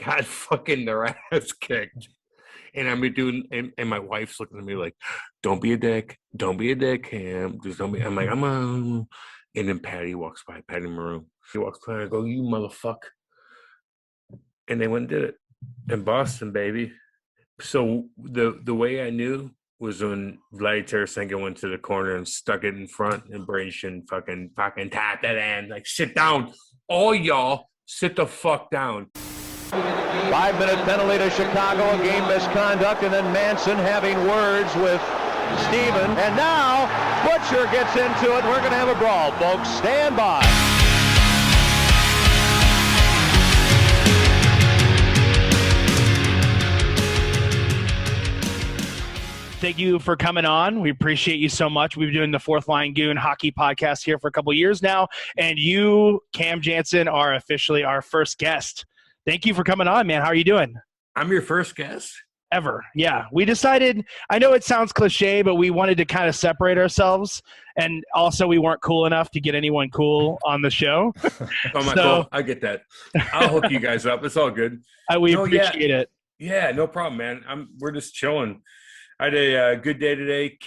got fucking their ass kicked. And I'm doing, and my wife's looking at me like, "Don't be a dick, Cam. Just don't be." I'm like, "I'm on." And then Patty walks by, Patty Maroon. He walks by, and I go, "You motherfucker!" And they went and did it in Boston, baby. So the way I knew was when Vladdy Tarasenko went to the corner and stuck it in front, and Brayson fucking tapped that in. Like, sit down, all y'all, sit the fuck down. 5-minute penalty to Chicago, a game misconduct, and then Manson having words with Steven. And now Butcher gets into it. We're going to have a brawl, folks. Stand by. Thank you for coming on. We appreciate you so much. We've been doing the Fourth Line Goon hockey podcast here for a couple years now, and you, Cam Janssen, are officially our first guest. Thank you for coming on, man. How are you doing? I'm your first guest? Ever. Yeah. We decided, I know it sounds cliche, but we wanted to kind of separate ourselves, and also we weren't cool enough to get anyone cool on the show. Cool. I get that. I'll hook you guys up. It's all good. We appreciate it. Yeah, no problem, man. We're just chilling. I had a good day today.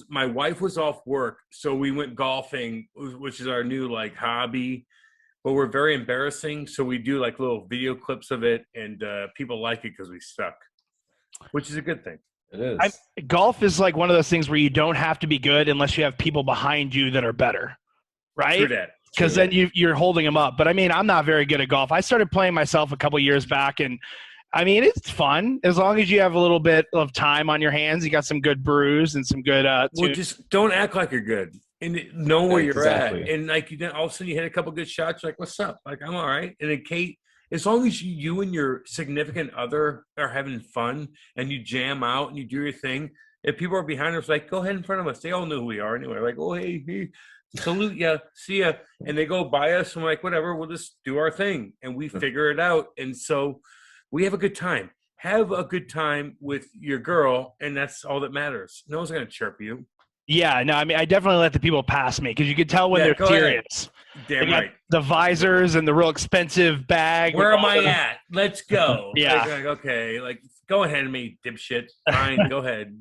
My wife was off work, so we went golfing, which is our new hobby. But we're very embarrassing, so we do little video clips of it, and people like it because we suck, which is a good thing. It is. Golf is one of those things where you don't have to be good unless you have people behind you that are better, right? True that. Because then you're holding them up. But I mean, I'm not very good at golf. I started playing myself a couple years back, and I mean, it's fun as long as you have a little bit of time on your hands. You got some good brews and some good. Well, just don't act like you're good, and know where you're at. And all of a sudden you hit a couple good shots. You're like, what's up? I'm all right. And then Kate, as long as you and your significant other are having fun and you jam out and you do your thing, if people are behind us, go ahead in front of us. They all know who we are anyway. Oh, hey, salute ya, see ya, and they go by us. And we're like, whatever, we'll just do our thing, and we figure it out. And so. We have a good time. Have a good time with your girl, and that's all that matters. No one's going to chirp you. Yeah, no, I mean, I definitely let the people pass me because you can tell when they're serious. Damn right. The visors and the real expensive bag. Where am I at? Let's go. Yeah. Okay, go ahead and me, dipshit. Fine, go ahead.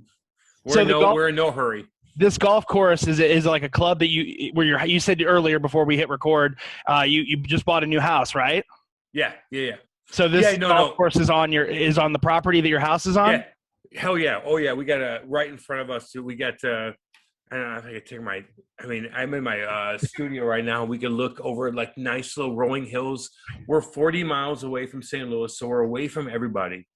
We're in no hurry. This golf course is like a club that you said earlier before we hit record. You just bought a new house, right? Yeah. So this golf course is on the property that your house is on? Yeah. Hell yeah. Oh yeah. We got right in front of us. We got I don't know if I could take I'm in my studio right now. We can look over nice little rolling hills. We're 40 miles away from St. Louis, so we're away from everybody.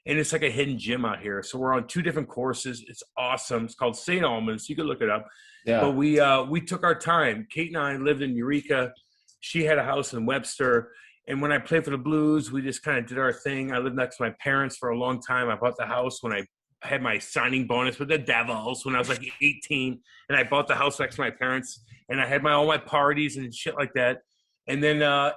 And it's like a hidden gym out here. So we're on two different courses. It's awesome. It's called St. Albans. You can look it up. Yeah. But we took our time. Kate and I lived in Eureka. She had a house in Webster. And when I played for the Blues, we just kind of did our thing. I lived next to my parents for a long time. I bought the house when I had my signing bonus with the Devils when I was 18. And I bought the house next to my parents. And I had all my parties and shit like that. And then all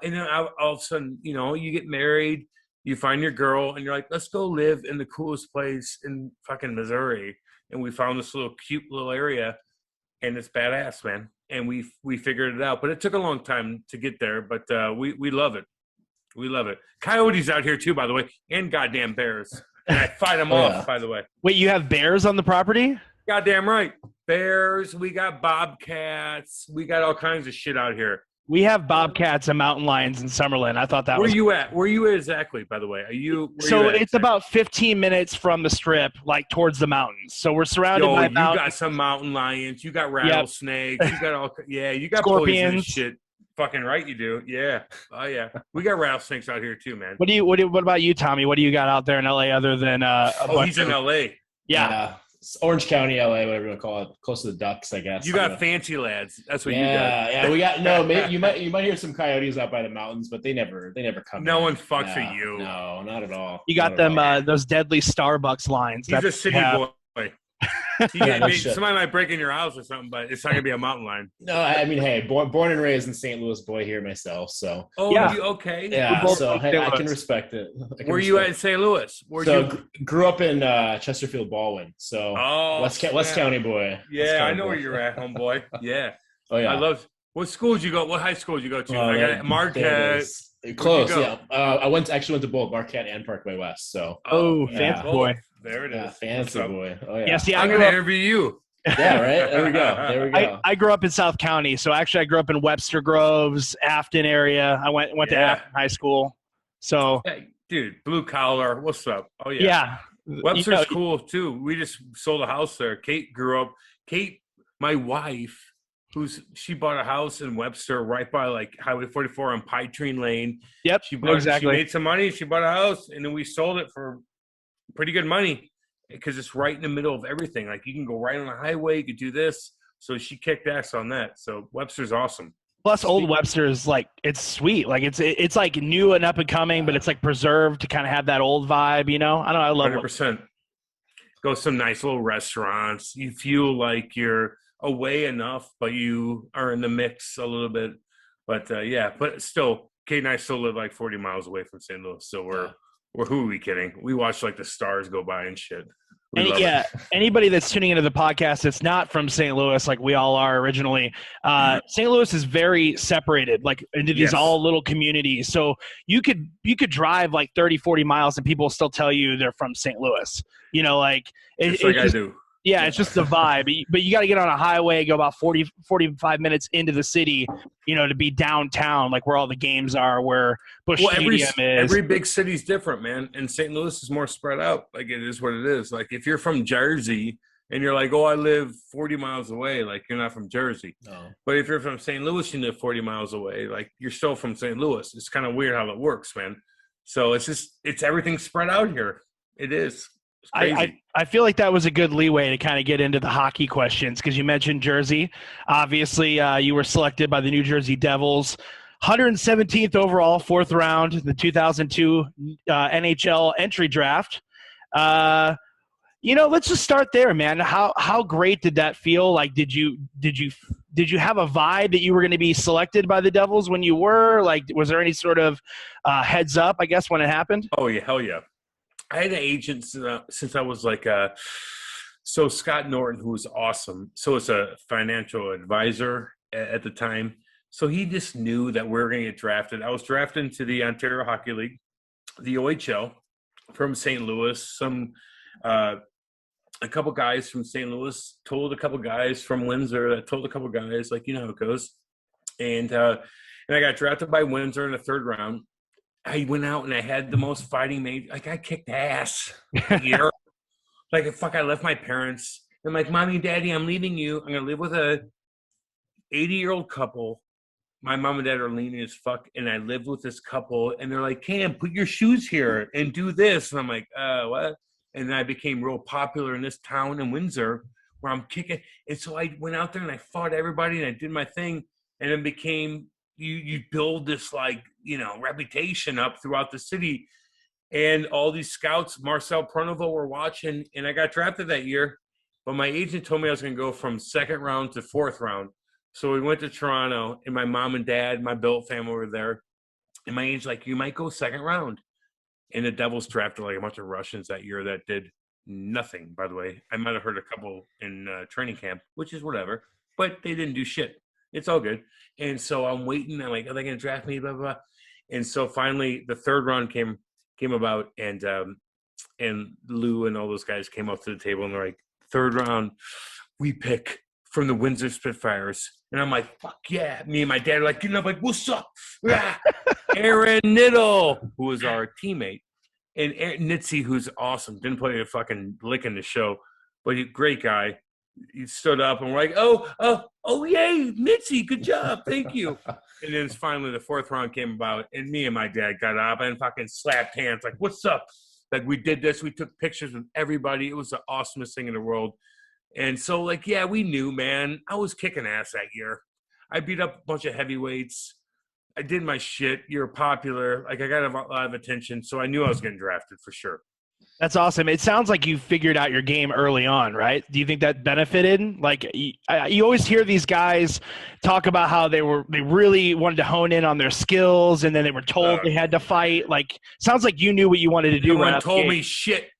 of a sudden, you get married, you find your girl, and you're like, let's go live in the coolest place in fucking Missouri. And we found this cute little area. And it's badass, man. And we figured it out. But it took a long time to get there. But we love it. We love it. Coyotes out here, too, by the way, and goddamn bears. And I fight them off, by the way. Wait, you have bears on the property? Goddamn right. Bears. We got bobcats. We got all kinds of shit out here. We have bobcats and mountain lions in Summerlin. I thought that was... Where you at? Where you at exactly, by the way? It's about 15 minutes from the strip, towards the mountains. So we're surrounded by mountains. You got some mountain lions. You got rattlesnakes. You got you got scorpions. Poison shit. Fucking right, you do. Yeah. Oh yeah. We got rattlesnakes out here too, man. What about you, Tommy? What do you got out there in LA other than he's in LA. Yeah. Orange County, LA, whatever you want to call it, close to the Ducks, I guess. You got fancy lads. That's what you got. Yeah, we got you might hear some coyotes out by the mountains, but they never come. No one fucks with you. No, not at all. You got them those deadly Starbucks lines. He's a city boy. Somebody might break in your house or something, but it's not gonna be a mountain lion. No, I mean, hey, born and raised in St. Louis, boy here myself. So okay, yeah. So I can respect it. Where you at in St. Louis? Grew up in Chesterfield, Baldwin. So West County boy. Yeah, I know where you're at, homeboy. Yeah. Oh yeah. I love. What school did you go? What high school did you go to? I got Marquette. Close, yeah. I actually went to both Marquette and Parkway West. So fancy boy. There it is. Yeah, fancy boy. Oh yeah. Yeah, see, I'm gonna interview you. Yeah, right. There we go. There we go. I grew up in South County, so actually I grew up in Webster Groves, Afton area. I went to Afton High School. So, hey, dude, blue collar. What's up? Oh yeah. Webster's cool too. We just sold a house there. Kate grew up. Kate, my wife, she bought a house in Webster right by like Highway 44 on Pine Tree Lane. Yep, She exactly. She made some money. She bought a house, and then we sold it for pretty good money because it's right in the middle of everything. Like you can go right on the highway. You could do this. So she kicked ass on that. So Webster's awesome. Plus, Old Webster is like, it's sweet. Like it's like new and up and coming, but it's like preserved to kind of have that old vibe. You know, I don't know. I love 100%. Go some nice little restaurants. You feel like you're away enough, but you are in the mix a little bit. But but still, Kate and I still live like 40 miles away from St. Louis. So we're who are we kidding? We watch like the stars go by and shit. Anybody that's tuning into the podcast that's not from St. Louis, like we all are originally, St. Louis is very separated, like into these all little communities. So you could drive like 30, 40 miles and people will still tell you they're from St. Louis. You know, like I do. Yeah, it's just the vibe. But you got to get on a highway, go about 40, 45 minutes into the city, you know, to be downtown, like where all the games are, where Busch Stadium is. Every big city's different, man. And St. Louis is more spread out. Like it is what it is. Like if you're from Jersey and you're like, oh, I live 40 miles away, like you're not from Jersey. No. But if you're from St. Louis, you live 40 miles away, like you're still from St. Louis. It's kind of weird how it works, man. So it's everything spread out here. It is. I feel like that was a good leeway to kind of get into the hockey questions because you mentioned Jersey. Obviously, you were selected by the New Jersey Devils, 117th overall, fourth round, the 2002 NHL entry draft. Let's just start there, man. How great did that feel? Like, did you have a vibe that you were going to be selected by the Devils when you were? Like, was there any sort of heads up, I guess, when it happened? Oh yeah, hell yeah. I had an agent since I was like so Scott Norton, who was awesome. So was a financial advisor at the time. So he just knew that we were going to get drafted. I was drafted into the Ontario Hockey League, the OHL, from St. Louis. A couple guys from St. Louis told a couple guys from Windsor that told a couple guys, like, you know how it goes. And I got drafted by Windsor in the third round. I went out and I had the most fighting made. Like I kicked ass here. Like fuck, I left my parents. I'm like, Mommy, Daddy, I'm leaving you. I'm gonna live with a 80-year-old couple. My mom and dad are lean as fuck, and I live with this couple. And they're like, Cam, put your shoes here and do this. And I'm like, what? And then I became real popular in this town in Windsor where I'm kicking. And so I went out there and I fought everybody and I did my thing, and it became. You build this like, reputation up throughout the city, and all these scouts, Marcel Pronovo, were watching, and I got drafted that year, but my agent told me I was going to go from second round to fourth round. So we went to Toronto, and my mom and dad, my Bill family were there, and my agent's like, you might go second round. And the Devils drafted like a bunch of Russians that year that did nothing, by the way. I might have heard a couple in training camp, which is whatever, but they didn't do shit. It's all good. And so I'm waiting. I'm like, are they going to draft me? Blah, blah, blah. And so finally the third round came about, and Lou and all those guys came up to the table and they're like, third round, we pick from the Windsor Spitfires. And I'm like, fuck yeah. Me and my dad are like, like, what's up? Aaron Niddle, who was our teammate. And Nitzy, who's awesome. Didn't play a fucking lick in the show, but he's a great guy. He stood up and we're like, oh, yay, Mitzi, good job, thank you. And then finally the fourth round came about, and me and my dad got up and fucking slapped hands, like, what's up? Like, we did this, we took pictures with everybody. It was the awesomest thing in the world. And so, like, yeah, we knew, man. I was kicking ass that year. I beat up a bunch of heavyweights. I did my shit. You're popular. Like, I got a lot of attention, so I knew I was getting drafted for sure. That's awesome. It sounds like you figured out your game early on, right? Do you think that benefited? Like you always hear these guys talk about how they really wanted to hone in on their skills, and then they were told they had to fight. Like, sounds like you knew what you wanted to do. No one told me shit.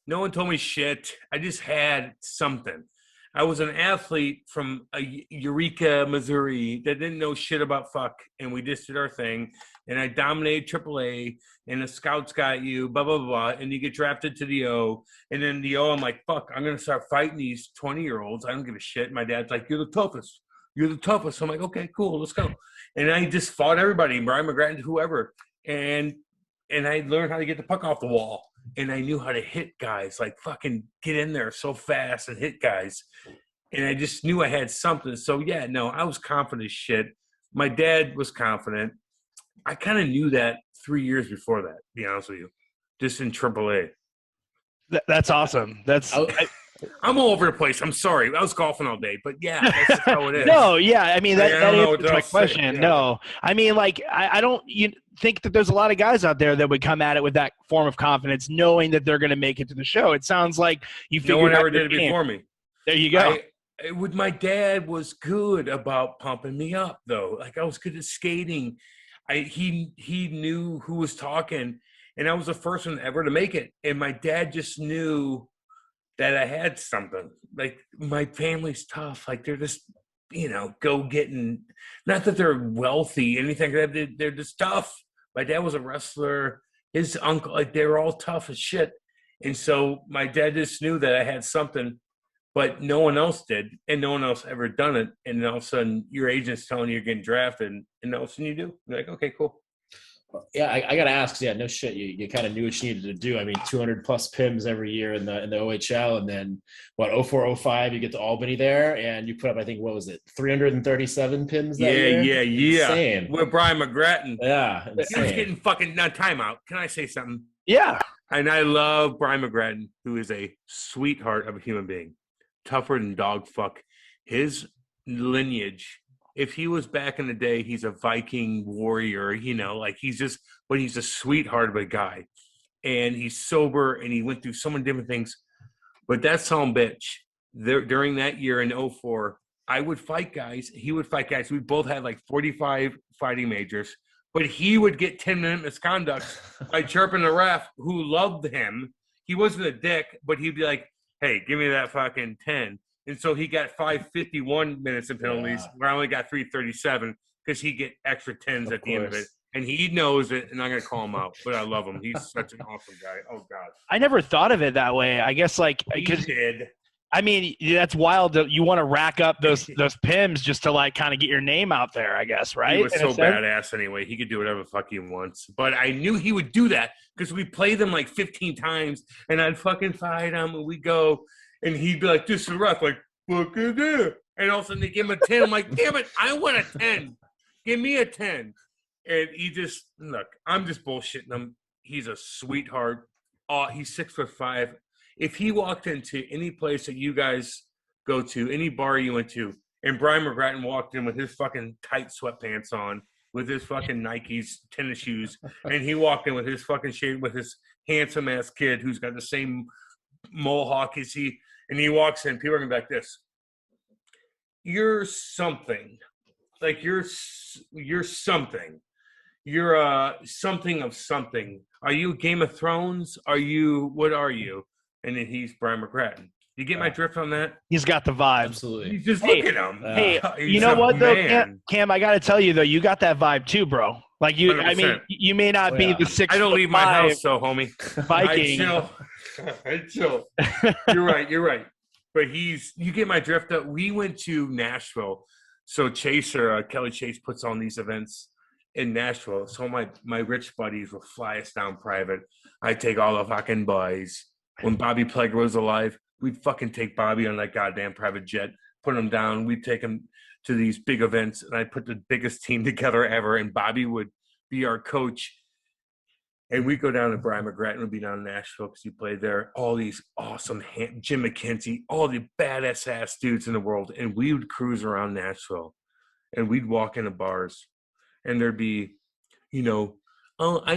No one told me shit. I just had something. I was an athlete from Eureka, Missouri that didn't know shit about fuck, and we just did our thing. and I dominated AAA, and the scouts got you, blah, blah, blah, and you get drafted to the O, and then the O, I'm like, fuck, I'm going to start fighting these 20-year-olds. I don't give a shit. My dad's like, you're the toughest. You're the toughest. I'm like, okay, cool, let's go. And I just fought everybody, Brian McGrattan, whoever, and I learned how to get the puck off the wall, and I knew how to hit guys, like fucking get in there so fast and hit guys. And I just knew I had something. So, yeah, no, I was confident as shit. My dad was confident. I kind of knew that 3 years before that, to be honest with you, just in AAA. That's awesome. I'm all over the place. I'm sorry. I was golfing all day, but yeah, that's just how it is. No, yeah. I mean, that answers my question. Yeah. No. I mean, like, I don't think that there's a lot of guys out there that would come at it with that form of confidence, knowing that they're going to make it to the show. It sounds like you figured no one ever did it before me. There you go. My dad was good about pumping me up, though. Like, I was good at skating. He knew who was talking, and I was the first one ever to make it. And my dad just knew that I had something. Like, my family's tough. Like, they're just, go getting. Not that they're wealthy, anything like that. They're just tough. My dad was a wrestler. His uncle, like, they were all tough as shit. And so my dad just knew that I had something. But no one else did, and no one else ever done it. And all of a sudden, your agent's telling you you're getting drafted, and all of a sudden you do. You're like, okay, cool. Yeah, I got to ask. Yeah, no shit. You kind of knew what you needed to do. I mean, 200 plus PIMs every year in the OHL, and then 04, 05, you get to Albany there, and you put up, I think, what was it, 337 PIMs that year? Yeah. Insane. With Brian McGrattan. Yeah, he was getting fucking timeout. Can I say something? Yeah. And I love Brian McGrattan, who is a sweetheart of a human being. Tougher than dog fuck. His lineage, if he was back in the day, he's a Viking warrior, like he's a sweetheart of a guy. And he's sober, and he went through so many different things. But that son bitch, during that year in 04, I would fight guys. He would fight guys. We both had like 45 fighting majors. But he would get 10-minute misconduct by chirping the ref who loved him. He wasn't a dick, but he'd be like, hey, give me that fucking 10. And so he got 551 minutes in penalties, where I only got 337 because he get extra 10s at the end of it. And he knows it, and I'm going to call him out. But I love him. He's such an awesome guy. Oh, God. I never thought of it that way. I guess, like, because I mean, that's wild that you want to rack up those PIMs just to, like, kind of get your name out there, I guess, right? He was so badass anyway. He could do whatever the fuck he wants. But I knew he would do that because we played them like 15 times, and I'd fucking fight him, and we'd go, and he'd be like, this is rough, like, fuck it there. And all of a sudden they give him a 10. I'm like, damn it, I want a 10. Give me a 10. And he just, look, I'm just bullshitting him. He's a sweetheart. He's 6'5". If he walked into any place that you guys go to, any bar you went to, and Brian McGrattan walked in with his fucking tight sweatpants on, with his fucking Nikes tennis shoes, and he walked in with his fucking shade, with his handsome ass kid who's got the same mohawk as he, and he walks in, people are gonna be like this. You're something. Like you're something. You're something of something. Are you Game of Thrones? What are you? And then he's Brian McGrattan. You get my drift on that? He's got the vibe. Absolutely. You just look at him. Hey, you know what though, Cam? I got to tell you though, you got that vibe too, bro. Like you, 100%. I mean, you may not be the 6'5" I don't leave my house, so homie. Viking. I chill. You're right. But you get my drift up. We went to Nashville. So Chaser, Kelly Chase puts on these events in Nashville. So my rich buddies will fly us down private. I take all the fucking boys. When Bobby Plager was alive, we'd fucking take Bobby on that goddamn private jet, put him down. We'd take him to these big events, and I'd put the biggest team together ever, and Bobby would be our coach. And we'd go down to Brian McGrattan would be down in Nashville because he played there. All these awesome Jim McKenzie, all the badass-ass dudes in the world. And we would cruise around Nashville, and we'd walk into bars, and there'd be, I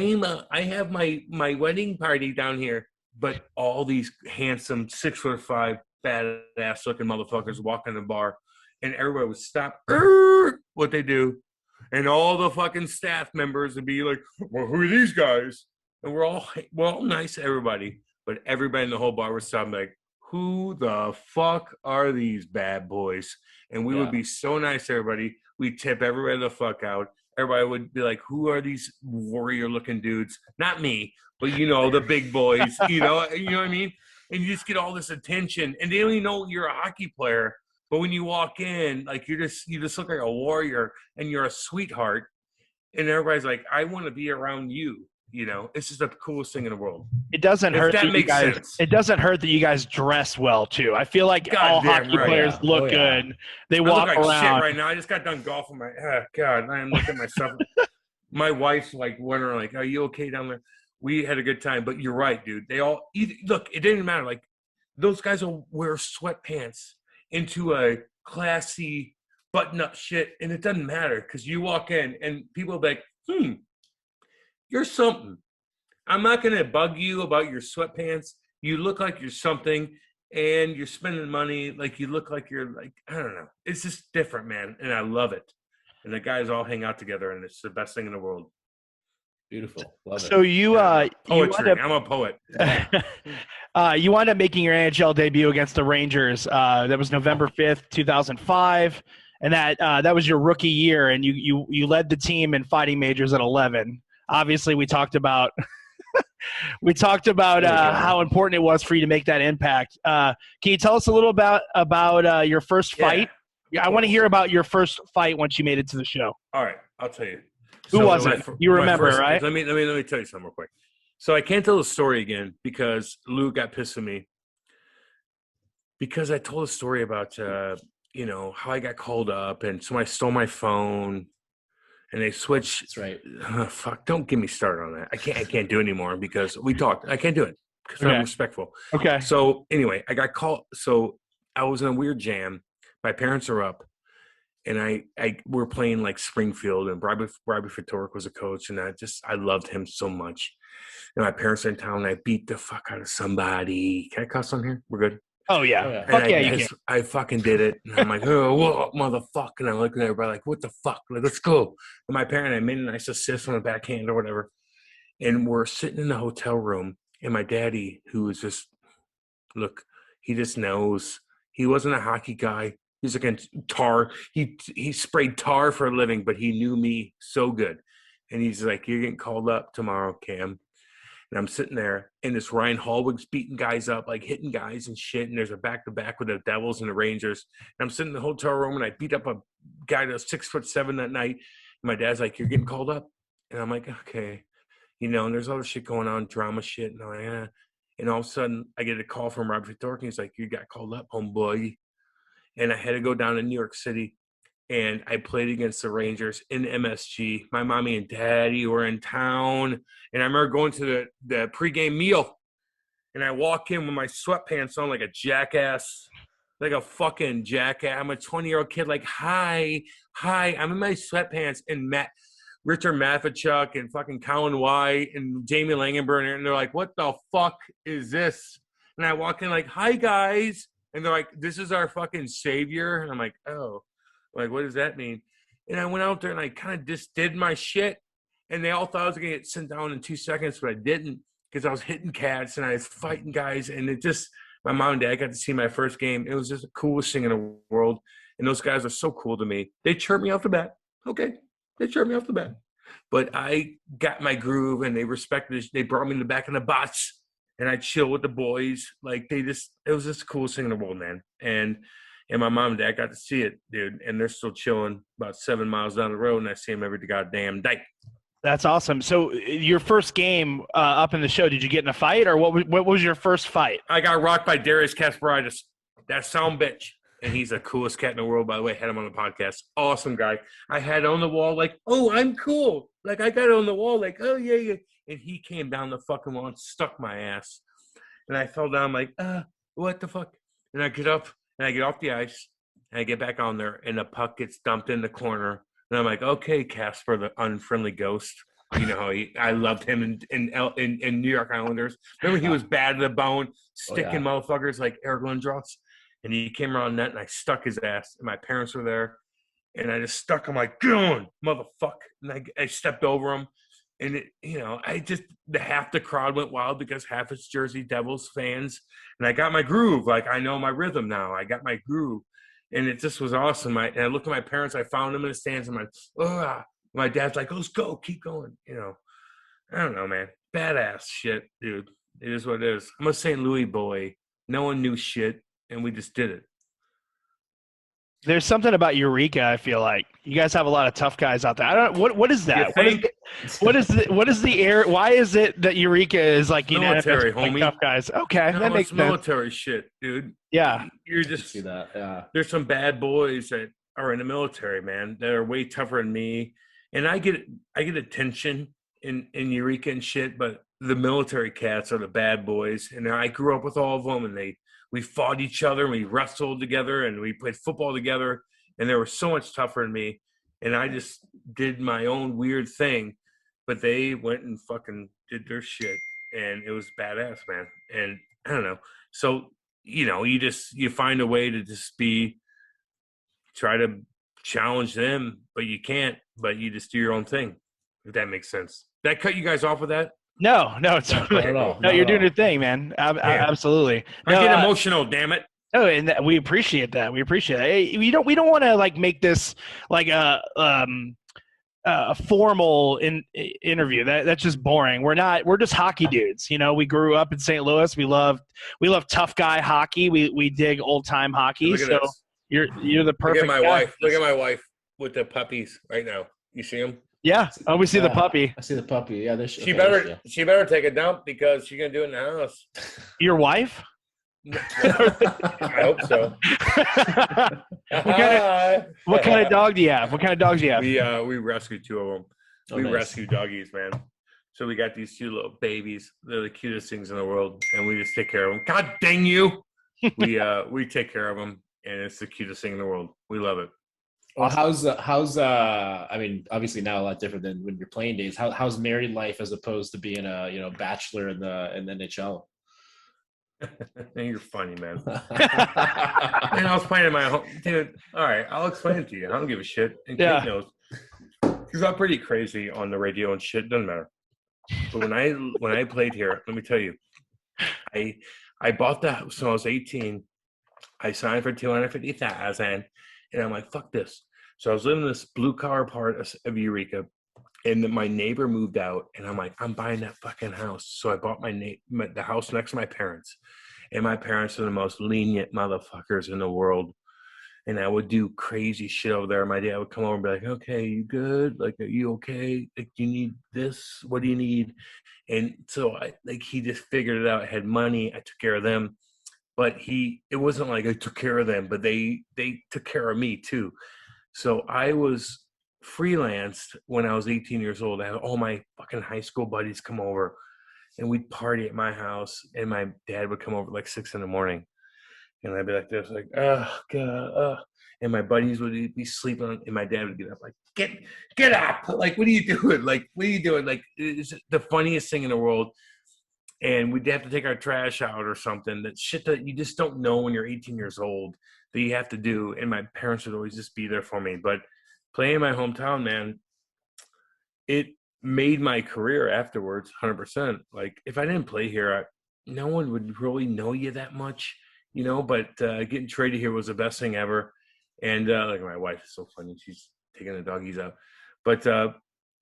have my wedding party down here. But all these handsome 6'5" badass looking motherfuckers walk in the bar, and everybody would stop what they do, and all the fucking staff members would be like, "Well, who are these guys?" And we're all nice to everybody, but everybody in the whole bar would stop like, "Who the fuck are these bad boys?" And we would be so nice to everybody. We tip everybody the fuck out. everybody would be like, who are these warrior-looking dudes? Not me, but the big boys. You know what I mean? And you just get all this attention, and they don't even know you're a hockey player. But when you walk in, like you just look like a warrior, and you're a sweetheart, and everybody's like, I want to be around you. It's just the coolest thing in the world. It doesn't hurt that you guys. Sense. It doesn't hurt that you guys dress well too. I feel like all hockey players look good. They walk I look like around. shit right now. I just got done golfing. God, I am looking at myself. My wife's like wondering, like, are you okay down there? We had a good time, but you're right, dude. They all look. It didn't matter. Like those guys will wear sweatpants into a classy button-up shit, and it doesn't matter because you walk in and people are like, you're something. I'm not going to bug you about your sweatpants. You look like you're something, and you're spending money. Like you look like you're like, I don't know. It's just different, man, and I love it. And the guys all hang out together, and it's the best thing in the world. Beautiful. Love it. So poetry. I'm a poet. You wound up making your NHL debut against the Rangers. That was November 5th, 2005. And that was your rookie year, and you led the team in fighting majors at 11. Obviously, we talked about how important it was for you to make that impact. Can you tell us a little about your first fight? Yeah, I want to hear about your first fight once you made it to the show. All right, I'll tell you. Who was it? You remember, right? Let me tell you something real quick. So I can't tell the story again because Lou got pissed at me because I told a story about how I got called up and somebody stole my phone. And they switched. That's right. Fuck! Don't get me started on that. I can't do it anymore because we talked. I can't do it because I'm respectful. Okay. So anyway, I got called. So I was in a weird jam. My parents are up, and we're playing like Springfield, and Bobby Fedoruk was a coach, and I loved him so much. And my parents are in town, and I beat the fuck out of somebody. Can I cuss on here? We're good. Oh yeah. Fuck yeah, you can. I fucking did it. And I'm like, oh, whoa, motherfucker. And I'm looking at everybody like, what the fuck? Like, let's go. And my parent, I made a nice assist on the backhand or whatever. And we're sitting in the hotel room. And my daddy, who was just, look, he just knows. He wasn't a hockey guy. He's like a tar. He sprayed tar for a living, but he knew me so good. And he's like, you're getting called up tomorrow, Cam. And I'm sitting there, and this Ryan Hallwig's beating guys up, like hitting guys and shit. And there's a back-to-back with the Devils and the Rangers. And I'm sitting in the hotel room, and I beat up a guy that was 6'7" that night. And my dad's like, you're getting called up? And I'm like, okay. And there's other shit going on, drama shit. And I'm like, eh. And all of a sudden, I get a call from Robert Fedoruk, and he's like, you got called up, homeboy. And I had to go down to New York City. And I played against the Rangers in MSG. My mommy and daddy were in town. And I remember going to the pregame meal. And I walk in with my sweatpants on like a jackass, like a fucking jackass. I'm a 20-year-old kid like, hi. I'm in my sweatpants. And Richard Matvichuk and fucking Colin White and Jamie Langenberg. And they're like, what the fuck is this? And I walk in like, hi, guys. And they're like, this is our fucking savior. And I'm like, oh. Like, what does that mean? And I went out there and I kind of just did my shit. And they all thought I was going to get sent down in 2 seconds, but I didn't because I was hitting cats and I was fighting guys. And it just, my mom and dad got to see my first game. It was just the coolest thing in the world. And those guys are so cool to me. They chirped me off the bat. Okay. They chirped me off the bat. But I got my groove and they respected it. They brought me in the back of the bus and I chill with the boys. Like it was just the coolest thing in the world, man. And my mom and dad got to see it, dude. And they're still chilling about 7 miles down the road, and I see them every goddamn day. That's awesome. So your first game up in the show, did you get in a fight, or what was your first fight? I got rocked by Darius Kasparaitis, that sound bitch. And he's the coolest cat in the world, by the way. I had him on the podcast. Awesome guy. I had it on the wall like, oh, I'm cool. Like, I got it on the wall like, oh, yeah. And he came down the fucking wall and stuck my ass. And I fell down like, what the fuck? And I get up. And I get off the ice, and I get back on there, and the puck gets dumped in the corner. And I'm like, okay, Casper, the unfriendly ghost. You know how I loved him in New York Islanders. Remember he was bad to the bone, sticking motherfuckers like Eric Lindros. And he came around net, and I stuck his ass. And my parents were there, and I just stuck him like, Goon, motherfucker. And I stepped over him. And half the crowd went wild because half it's Jersey Devils fans. And I got my groove. Like, I know my rhythm now. I got my groove. And it just was awesome. And I looked at my parents. I found them in the stands. I'm like, My dad's like, let's go, keep going. I don't know, man. Badass shit, dude. It is what it is. I'm a St. Louis boy. No one knew shit, and we just did it. There's something about Eureka. I feel like you guys have a lot of tough guys out there. I don't. What is that? What is the air? Why is it that Eureka is like military, like homie? Tough guys. Okay, no, that makes sense. Military shit, dude. Yeah, you're just see that. Yeah, there's some bad boys that are in the military, man. That are way tougher than me, and I get attention in Eureka and shit, but the military cats are the bad boys, and I grew up with all of them, and we fought each other, and we wrestled together, and we played football together, and they were so much tougher than me, and I just did my own weird thing, but they went and fucking did their shit, and it was badass, man. And I don't know, so you find a way to just try to challenge them, but you can't, but you just do your own thing, if that makes sense. Did I cut you guys off with that? No, it's no, you're doing your thing, man. Absolutely. I get emotional, damn it. No, and we appreciate that. We appreciate it. Hey, we don't want to like make this like a formal interview. That's just boring. We're just hockey dudes. We grew up in St. Louis. We love tough guy hockey. We dig old time hockey. So this. You're the perfect Look at my guy. wife. Look at my wife with the puppies right now. You see them? Yeah. Oh, we see the puppy. I see the puppy. Yeah, she better take a dump because she's gonna do it in the house. Your wife? I hope so. What kind of dog do you have? What kind of dogs do you have? We rescued 2 of them. Oh, we nice. rescued doggies, man. So we got these 2 little babies. They're the cutest things in the world, and we just take care of them. God dang you! We take care of them, and it's the cutest thing in the world. We love it. Well, how's I mean, obviously now a lot different than when you're playing days. How's married life as opposed to being a bachelor in the NHL? You're funny, man. And I was playing in my home, dude. All right, I'll explain it to you. I don't give a shit. And Kate knows, because I'm pretty crazy on the radio and shit. Doesn't matter. But when I played here, let me tell you, I bought the house when I was 18. I signed for $250,000, and I'm like, fuck this. So I was living in this blue collar part of Eureka. And then my neighbor moved out, and I'm like, I'm buying that fucking house. So I bought the house next to my parents. And my parents are the most lenient motherfuckers in the world. And I would do crazy shit over there. My dad would come over and be like, okay, you good? Like, are you okay? Like, do you need this? What do you need? And so he just figured it out. I had money. I took care of them. But it wasn't like I took care of them, but they took care of me too. So I was freelanced when I was 18 years old. I had all my fucking high school buddies come over, and we'd party at my house, and my dad would come over like 6 a.m, and I'd be like this, like, oh god, and my buddies would be sleeping, and my dad would get up, like, get up, like, what are you doing? Like, what are you doing? Like, it's the funniest thing in the world. And we'd have to take our trash out or something. That shit that you just don't know when you're 18 years old that you have to do. And my parents would always just be there for me. But playing in my hometown, man, it made my career afterwards 100%. Like, if I didn't play here, no one would really know you that much, But getting traded here was the best thing ever. And like, my wife is so funny. She's taking the doggies out. But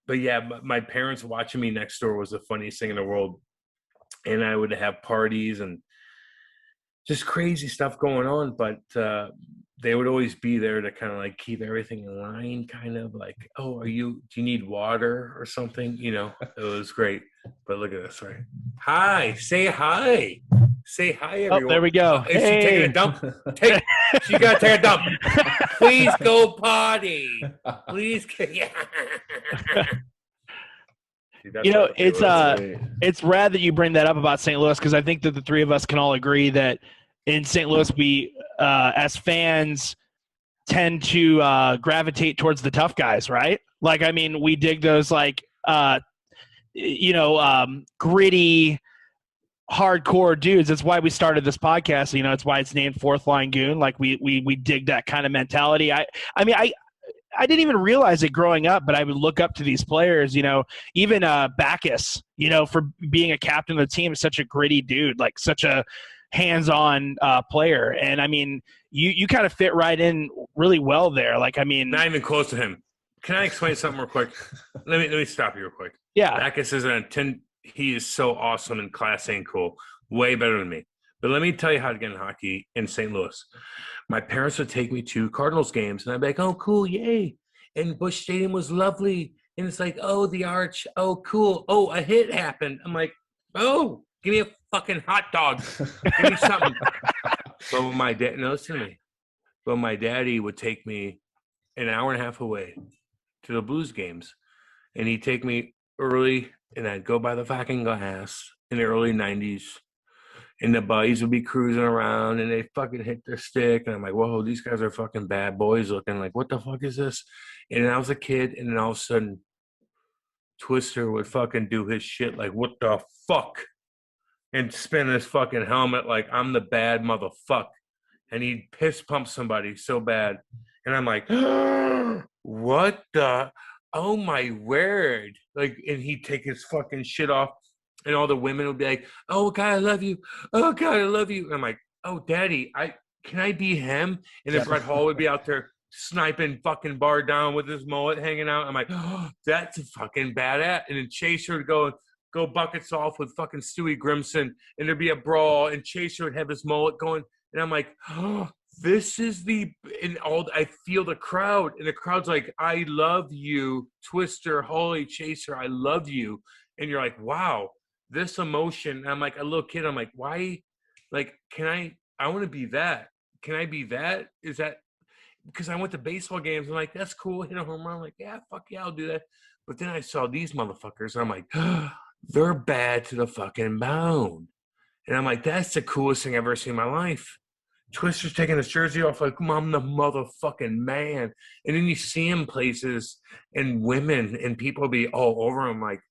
yeah, my parents watching me next door was the funniest thing in the world. And I would have parties and just crazy stuff going on, but they would always be there to kind of like keep everything in line, kind of like, oh, do you need water or something? It was great. But look at this, right? Hi, say hi. Say hi, everyone. Oh, there we go. Is she taking a dump? She got to take a dump. Please go potty. Please. Yeah. It's rad that you bring that up about St. Louis, because I think that the 3 of us can all agree that in St. Louis we, as fans, tend to gravitate towards the tough guys, right? Like, I mean, we dig those like, gritty, hardcore dudes. That's why we started this podcast. It's why it's named Fourth Line Goon. Like, we dig that kind of mentality. I didn't even realize it growing up, but I would look up to these players, even Backus, for being a captain of the team, is such a gritty dude, like such a hands-on player. And I mean, you kind of fit right in really well there. Like, I mean, not even close to him. Can I explain something real quick? Let me stop you real quick. Yeah. Backus is he is so awesome and classy and cool. Way better than me. But let me tell you how to get in hockey in St. Louis. My parents would take me to Cardinals games, and I'd be like, oh, cool, yay. And Busch Stadium was lovely. And it's like, oh, the arch. Oh, cool. Oh, a hit happened. I'm like, oh, give me a fucking hot dog. Give me something. But my dad, no, listen to me. But my daddy would take me an hour and a half away to the Blues games. And he'd take me early, and I'd go by the fucking glass in the early 90s. And the buddies would be cruising around, and they fucking hit their stick. And I'm like, whoa, these guys are fucking bad boys looking. Like, what the fuck is this? And I was a kid, and then all of a sudden, Twister would fucking do his shit like, what the fuck? And spin his fucking helmet like I'm the bad motherfucker. And he'd piss pump somebody so bad. And I'm like, what the? Oh, my word. Like, and he'd take his fucking shit off. And all the women would be like, oh, God, I love you. Oh, God, I love you. And I'm like, oh, Daddy, can I be him? And then Brett Hall would be out there sniping fucking bar down with his mullet hanging out. I'm like, oh, that's a fucking badass. And then Chaser would go buckets off with fucking Stewie Grimson. And there'd be a brawl. And Chaser would have his mullet going. And I'm like, oh, this is I feel the crowd. And the crowd's like, I love you, Twister, holy Chaser, I love you. And you're like, wow. This emotion, and I'm like a little kid. I'm like, why? Like, I want to be that. Can I be that? Is that because I went to baseball games? I'm like, that's cool. Hit a home run. I'm like, yeah, fuck yeah, I'll do that. But then I saw these motherfuckers, and I'm like, they're bad to the fucking bone. And I'm like, that's the coolest thing I've ever seen in my life. Twister's taking his jersey off like, I'm the motherfucking man. And then you see him places, and women and people be all over him like,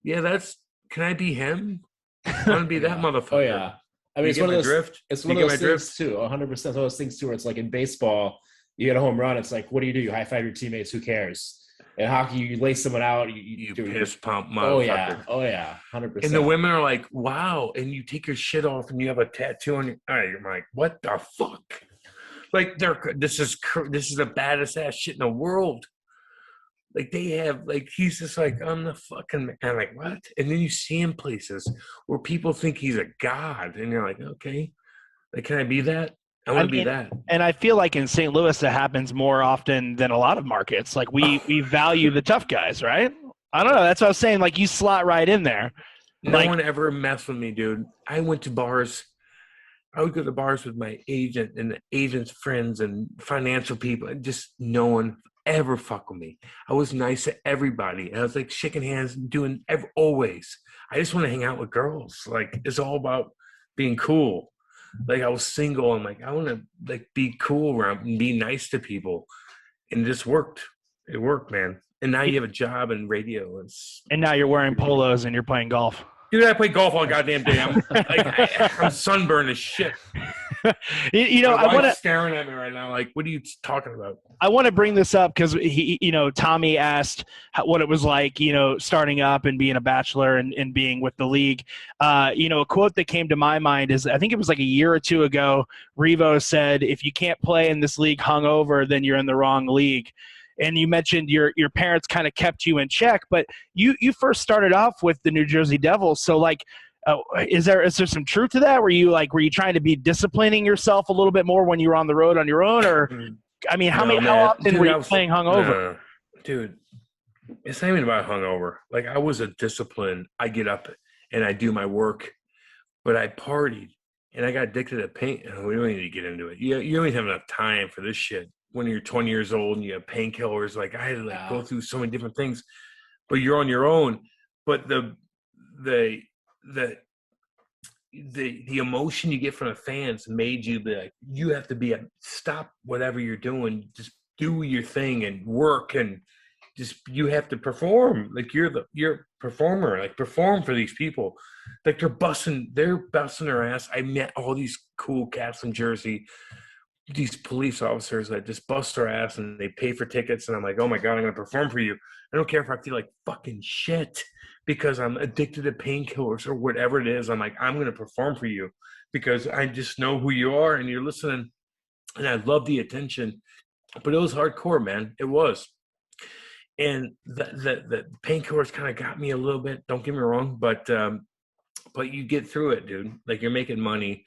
yeah, can I be him? I want to be that motherfucker. Oh, yeah. I mean, it's one of those drift. It's one of those things, too. 100%. It's one of those things, too, where it's like in baseball, you get a home run. It's like, what do? You high five your teammates. Who cares? In hockey, you lay someone out. You piss pump motherfucker. Oh, yeah. 100%. And the women are like, wow. And you take your shit off and you have a tattoo on your eye. You're like, what the fuck? Like, this is the baddest ass shit in the world. Like they have, like he's just like, I'm the fucking man. I'm like, what? And then you see him places where people think he's a god, and you're like, okay, like, can I be that? I want to be that. And I feel like in St. Louis that happens more often than a lot of markets. Like we value the tough guys, right? I don't know. That's what I was saying. Like you slot right in there. No one ever messed with me, dude. I went to bars. I would go to bars with my agent and the agent's friends and financial people, and just no one ever fuck with me. I was nice to everybody. I was like shaking hands and doing always. I just want to hang out with girls. Like it's all about being cool. Like I was single and like I want to like be cool around and be nice to people, and it just worked. It worked, man. And now you have a job in radio. And now you're wearing polos and you're playing golf. Dude, I play golf all goddamn day. I'm sunburned as shit. I want to staring at me right now. Like, what are you talking about? I want to bring this up because Tommy asked what it was like, starting up and being a bachelor and being with the league. A quote that came to my mind is, I think it was like a year or two ago, Revo said, if you can't play in this league hungover, then you're in the wrong league. And you mentioned your parents kind of kept you in check, but you first started off with the New Jersey Devils. So like, is there some truth to that? Were you trying to be disciplining yourself a little bit more when you were on the road on your own? Or, I mean, how often were you playing hungover? Dude, it's not even about hungover. Like I was a discipline. I get up and I do my work, but I partied and I got addicted to pain. We don't need to get into it. You don't even have enough time for this shit. When you're 20 years old and you have painkillers, like I had to go through so many different things, but you're on your own. But the emotion you get from the fans made you be like, you have to stop whatever you're doing, just do your thing and work, and just you have to perform. Like you're a performer. Like perform for these people. Like they're busting their ass. I met all these cool cats from Jersey. These police officers that just bust their ass and they pay for tickets, and I'm like, oh my God, I'm going to perform for you. I don't care if I feel like fucking shit because I'm addicted to painkillers or whatever it is. I'm like, I'm going to perform for you because I just know who you are and you're listening. And I love the attention but it was hardcore, man. It was. And the painkillers kind of got me a little bit. Don't get me wrong, but you get through it, dude. Like, you're making money.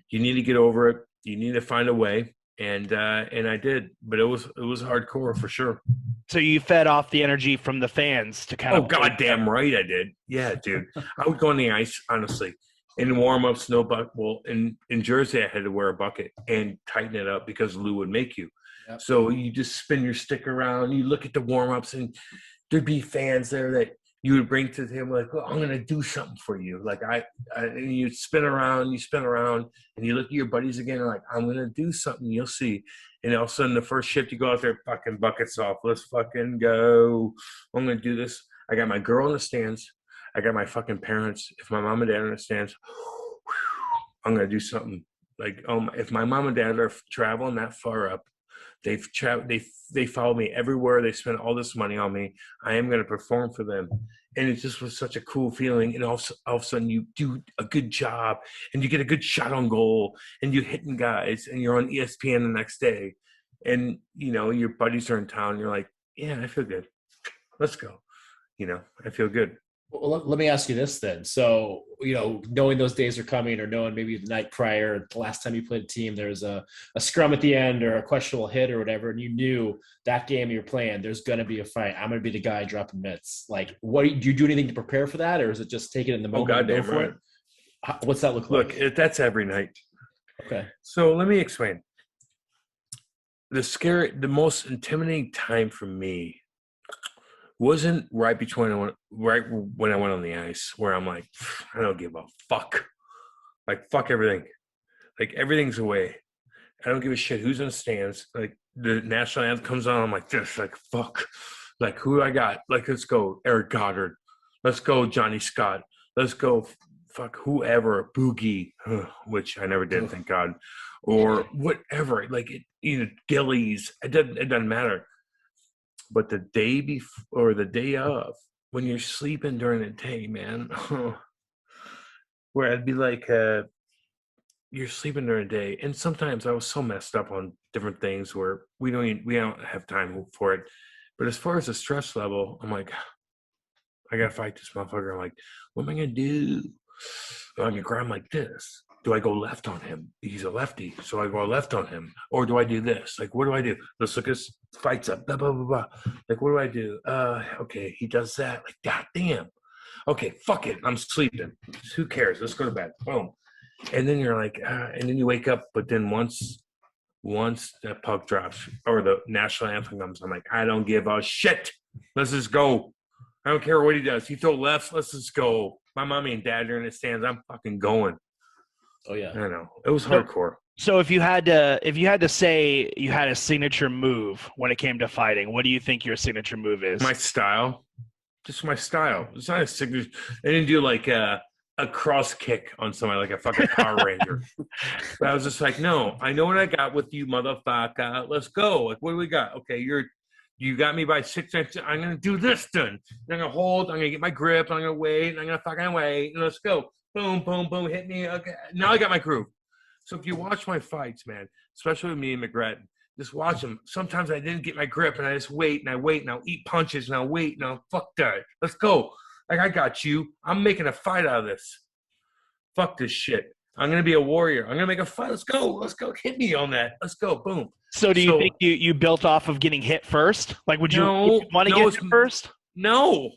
You need to get over it. You need to find a way. And I did, but it was hardcore for sure. So you fed off the energy from the fans to kind of. Oh, goddamn right I did. Yeah, dude. I would go on the ice, honestly, in warm-ups, no bucket. Well, in Jersey, I had to wear a bucket and tighten it up because Lou would make you. Yep. So you just spin your stick around. You look at the warm-ups, and there'd be fans there that you would bring to him, like, well, I'm going to do something for you. Like, and you spin around, and you look at your buddies again, and like, I'm going to do something. You'll see. And all of a sudden, the first shift, you go out there, fucking buckets off. Let's fucking go. I'm going to do this. I got my girl in the stands. I got my fucking parents. If my mom and dad are in the stands, I'm going to do something. Like, if my mom and dad are traveling that far up, they follow me everywhere. They spend all this money on me. I am going to perform for them. And it just was such a cool feeling. And all of a sudden you do a good job and you get a good shot on goal and you're hitting guys and you're on ESPN the next day. And, you know, your buddies are in town. You're like, yeah, I feel good. Let's go. You know, I feel good. Well, let me ask you this then. So, you know, knowing those days are coming, or knowing maybe the night prior, the last time you played a team, there's a scrum at the end or a questionable hit or whatever, and you knew that game you're playing, there's going to be a fight. I'm going to be the guy dropping mitts. Like, do you do anything to prepare for that, or is it just take it in the moment? Oh, goddamn right. What's that look like? Look, that's every night. Okay. So let me explain. The most intimidating time for me wasn't right when I went on the ice, where I'm like, I don't give a fuck. Like, fuck everything. Like, everything's away. I don't give a shit who's in the stands. Like, the national anthem comes on, I'm like this, like, fuck. Like, who I got? Like, let's go Eric Goddard. Let's go Johnny Scott. Let's go fuck whoever, Boogie, which I never did, thank God. Or whatever. Like, Gillies. It doesn't matter. But the day before or the day of, when you're sleeping during the day, man, where I'd be like, you're sleeping during the day. And sometimes I was so messed up on different things where we don't have time for it. But as far as the stress level, I'm like, I got to fight this motherfucker. I'm like, what am I going to do? I'm going to grab him like this. Do I go left on him? He's a lefty, so I go left on him. Or do I do this? Like, what do I do? Let's look at his fights up, blah, blah, blah, blah. Like, what do I do? Okay, he does that. Like, goddamn. Okay, fuck it. I'm sleeping. Who cares? Let's go to bed. Boom. And then you're like, and then you wake up. But then once that puck drops or the national anthem comes, I'm like, I don't give a shit. Let's just go. I don't care what he does. He throw left. Let's just go. My mommy and dad are in the stands. I'm fucking going. Oh yeah, I know, it was hardcore. So if you had to say you had a signature move when it came to fighting, what do you think your signature move is? My style, just my style. It's not a signature. I didn't do like a cross kick on somebody like a fucking Power Ranger. But I was just like, no, I know what I got with you, motherfucker. Let's go. Like, what do we got? Okay, you got me by 6 inches. I'm gonna do this then. I'm gonna hold. I'm gonna get my grip. I'm gonna wait. I'm gonna fucking wait. And let's go. Boom, boom, boom, hit me. Okay, now I got my groove. So if you watch my fights, man, especially with me and McGrattan, just watch them. Sometimes I didn't get my grip, and I just wait, and I'll eat punches, and I'll wait, and I'll fuck that. Let's go. Like, I got you. I'm making a fight out of this. Fuck this shit. I'm going to be a warrior. I'm going to make a fight. Let's go. Let's go. Hit me on that. Let's go. Boom. So do you think you built off of getting hit first? Like, would you want to get hit first? No.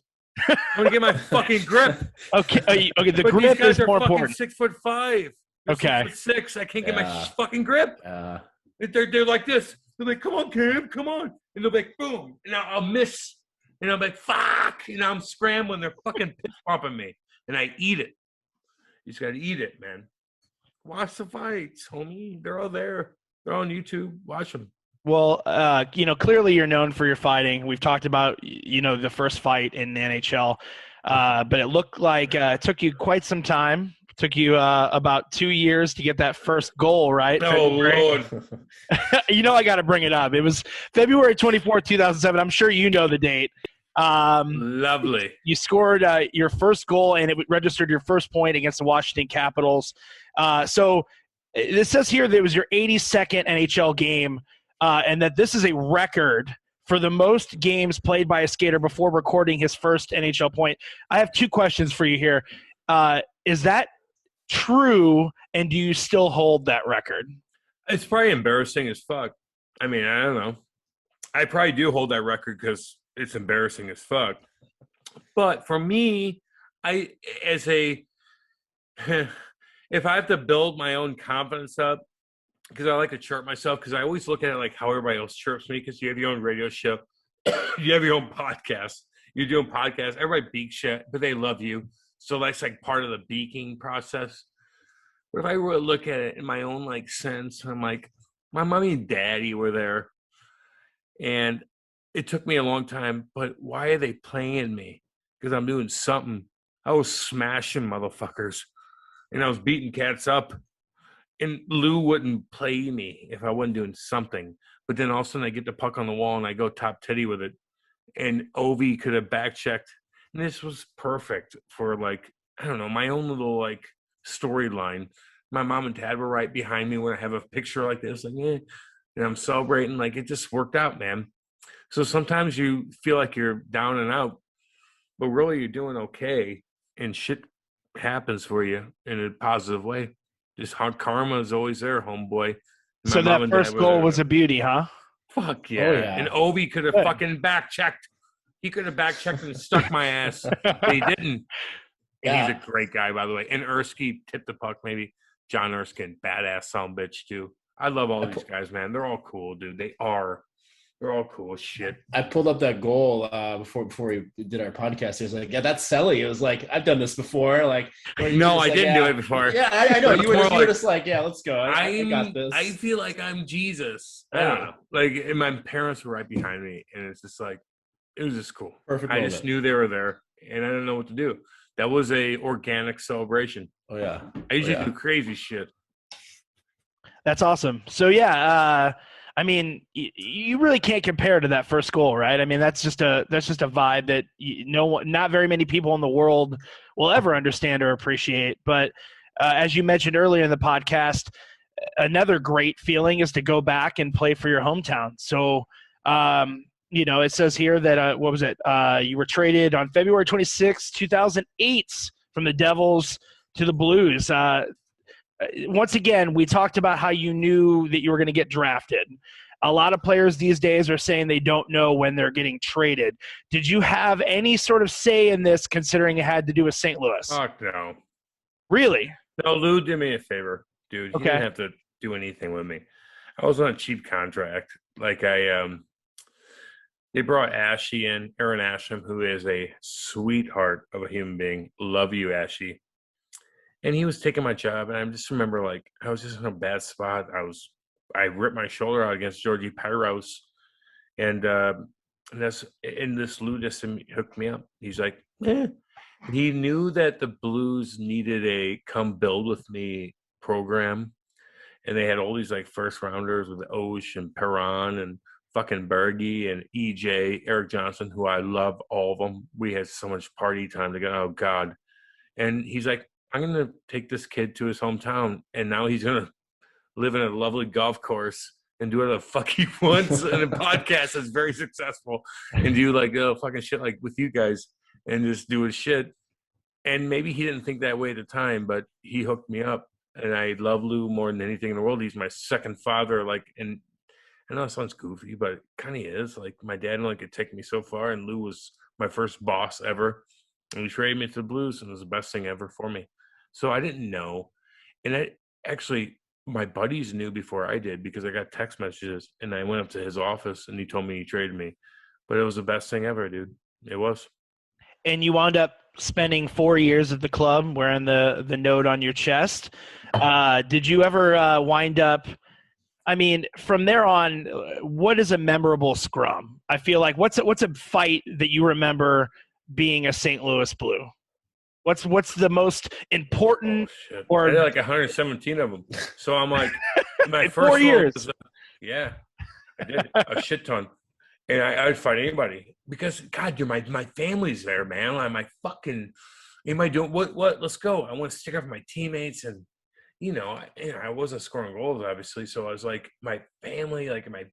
I'm gonna get my fucking grip. Okay, okay. The grip is more important. 6'5". Okay. 6'6". I can't get my fucking grip. They're like this. They're like, "Come on, Cam, come on!" And they'll be like, "Boom!" And I'll miss. And I'll be like, "Fuck!" You know, I'm scrambling. They're fucking pitch pumping me, and I eat it. You just gotta eat it, man. Watch the fights, homie. They're all there. They're on YouTube. Watch them. Well, clearly you're known for your fighting. We've talked about, the first fight in the NHL, but it looked like it took you quite some time. It took you about 2 years to get that first goal, right? Oh, Lord. I got to bring it up. It was February 24th, 2007. I'm sure you know the date. Lovely. You scored your first goal, and it registered your first point against the Washington Capitals. So it says here that it was your 82nd NHL game. and that this is a record for the most games played by a skater before recording his first NHL point. I have 2 questions for you here. Is that true, and do you still hold that record? It's probably embarrassing as fuck. I mean, I don't know. I probably do hold that record because it's embarrassing as fuck. But for me, if I have to build my own confidence up, because I like to chirp myself, because I always look at it like how everybody else chirps me, because you have your own radio show, you have your own podcast, you're doing podcasts, everybody beaks shit, but they love you. So that's like part of the beaking process. But if I were to look at it in my own like sense, I'm like, my mommy and daddy were there, and it took me a long time, but why are they playing me? Because I'm doing something. I was smashing motherfuckers, and I was beating cats up. And Lou wouldn't play me if I wasn't doing something. But then all of a sudden I get the puck on the wall and I go top titty with it. And Ovi could have back checked. And this was perfect for like, I don't know, my own little like storyline. My mom and dad were right behind me when I have a picture like this, like, and I'm celebrating. Like, it just worked out, man. So sometimes you feel like you're down and out, but really you're doing okay. And shit happens for you in a positive way. Just hard karma is always there, homeboy. So that first goal was a beauty, huh? Fuck yeah. Oh, yeah. And Ovi could have fucking back checked. He could have back checked and stuck my ass, but he didn't. Yeah. He's a great guy, by the way. And Erskine tipped the puck, maybe. John Erskine, badass son bitch, too. I love all these guys, man. They're all cool, dude. They are. They're all cool as shit. I pulled up that goal before we did our podcast. It was like, yeah, that's Selly. It was like, I've done this before. Like, no, I didn't do it before. Yeah, I know. You were just like, yeah, let's go. I got this. I feel like I'm Jesus. I don't know. Like, and my parents were right behind me, and it's just like, it was just cool. Perfect. I just knew they were there, and I didn't know what to do. That was a organic celebration. Oh yeah. I usually do crazy shit. That's awesome. So yeah, I mean, you really can't compare to that first goal, right? I mean, that's just a vibe that not very many people in the world will ever understand or appreciate. But as you mentioned earlier in the podcast, another great feeling is to go back and play for your hometown. So, it says here that what was it? You were traded on February 26, 2008, from the Devils to the Blues. Once again, we talked about how you knew that you were going to get drafted. A lot of players these days are saying they don't know when they're getting traded. Did you have any sort of say in this, considering it had to do with St. Louis? Fuck no. Really? No, Lou did me a favor, dude. He Okay. didn't have to do anything with me. I was on a cheap contract. Like they brought Ashy in, Aaron Asham, who is a sweetheart of a human being. Love you, Ashy. And he was taking my job, and I just remember, like, I was just in a bad spot. I ripped my shoulder out against Georgie Pyros, and this Lou just hooked me up. He's like, He knew that the Blues needed a come build with me program, and they had all these like first rounders with Osh and Perron and fucking Berge and EJ, Eric Johnson, who I love all of them. We had so much party time together. Oh God. And he's like, I'm going to take this kid to his hometown, and now he's going to live in a lovely golf course and do whatever the fuck he wants in a podcast that's very successful, and do like fucking shit like with you guys and just do his shit. And maybe he didn't think that way at the time, but he hooked me up, and I love Lou more than anything in the world. He's my second father. Like, and I know it sounds goofy, but it kind of is. Like, my dad only could take me so far, and Lou was my first boss ever. And he traded me to the Blues, and it was the best thing ever for me. So I didn't know. And my buddies knew before I did, because I got text messages, and I went up to his office, and he told me he traded me. But it was the best thing ever, dude. It was. And you wound up spending 4 years at the club, wearing the note on your chest. Did you ever wind up – I mean, from there on, what is a memorable scrum? I feel like what's a fight that you remember being a St. Louis Blue? What's the most important? I did like 117 of them. So I'm like, my first 4 years. Yeah, I did a shit ton, and I'd fight anybody because God, my family's there, man. I'm like fucking. Am I doing what? Let's go. I want to stick up for my teammates, and I wasn't scoring goals obviously. So I was like, my family, like my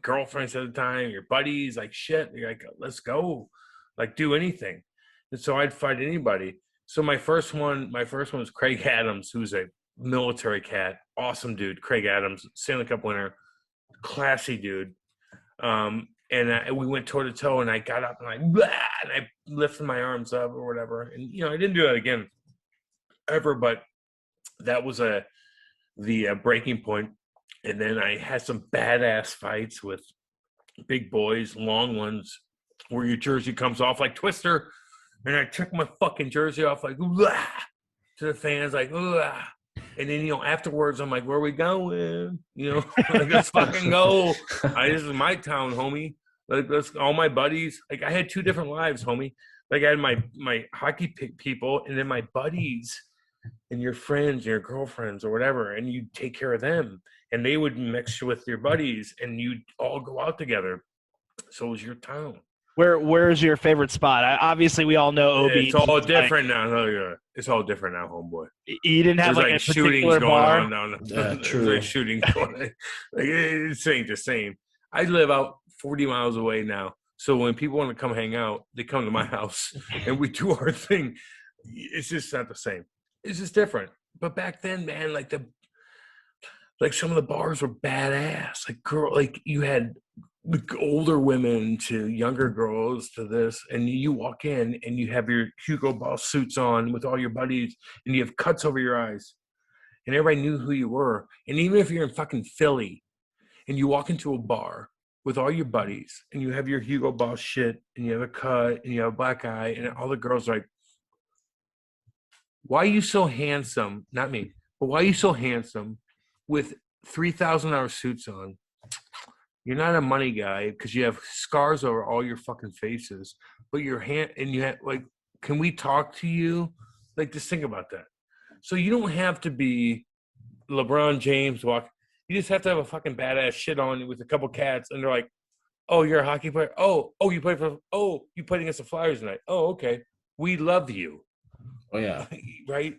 girlfriends at the time, your buddies, like shit. You're like, let's go, like do anything. And so I'd fight anybody. So my first one was Craig Adams, who's a military cat, awesome dude. Craig Adams, Stanley Cup winner, classy dude. And we went toe to toe, and I got up and I lifted my arms up or whatever. And I didn't do that again ever, but that was the breaking point. And then I had some badass fights with big boys, long ones, where your jersey comes off like Twister. And I took my fucking jersey off like to the fans, like and then afterwards I'm like, where are we going? Like, let's fucking go. This is my town, homie. Like, let's all my buddies. Like, I had two different lives, homie. Like, I had my hockey people, and then my buddies and your friends and your girlfriends or whatever, and you take care of them, and they would mix with your buddies, and you'd all go out together. So it was your town. Where's your favorite spot? Obviously, we all know OB. It's all different now. It's all different now, homeboy. You didn't have There's a particular bar. Going on. Yeah, true. There's shooting going on. Like, it ain't the same. I live out 40 miles away now, so when people want to come hang out, they come to my house and we do our thing. It's just not the same. It's just different. But back then, man, like some of the bars were badass. Like you had older women to younger girls to this, and you walk in and you have your Hugo Boss suits on with all your buddies, and you have cuts over your eyes, and everybody knew who you were. And even if you're in fucking Philly and you walk into a bar with all your buddies and you have your Hugo Boss shit and you have a cut and you have a black eye, and all the girls are like, why are you so handsome? Not me, but why are you so handsome with $3,000 suits on? You're not a money guy because you have scars over all your fucking faces, but your hand, and you have, like, can we talk to you? Like, just think about that. So you don't have to be LeBron James you just have to have a fucking badass shit on with a couple cats, and they're like, oh, you're a hockey player? Oh, you played against the Flyers tonight. Oh, okay. We love you. Oh, yeah. Right?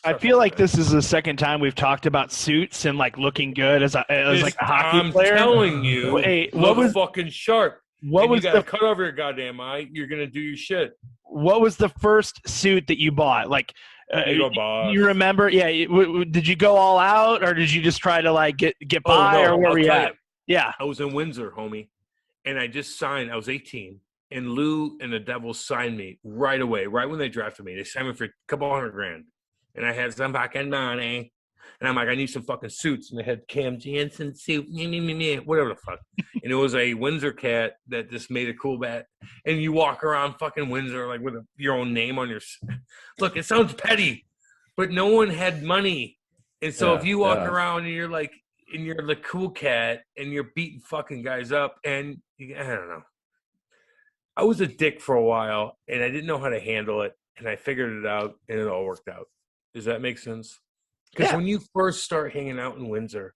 I feel like this is the second time we've talked about suits and like looking good as like a hockey player. I'm telling you, hey, what was fucking sharp? What was you got cut over your goddamn eye? You're gonna do your shit. What was the first suit that you bought? Like, you remember? Yeah. Did you go all out, or did you just try to like get by, or where were you at? Yeah, I was in Windsor, homie, and I just signed. I was 18. And Lou and the Devils signed me right away, right when they drafted me. They signed me for a couple $100,000. And I had some fucking money. And I'm like, I need some fucking suits. And they had Cam Janssen suit, whatever the fuck. And it was a Windsor cat that just made a cool bat. And you walk around fucking Windsor like with your own name on your – look, it sounds petty, but no one had money. And so if you walk around and you're like – and you're the cool cat and you're beating fucking guys up and I don't know. I was a dick for a while, and I didn't know how to handle it, and I figured it out, and it all worked out. Does that make sense? Because when you first start hanging out in Windsor,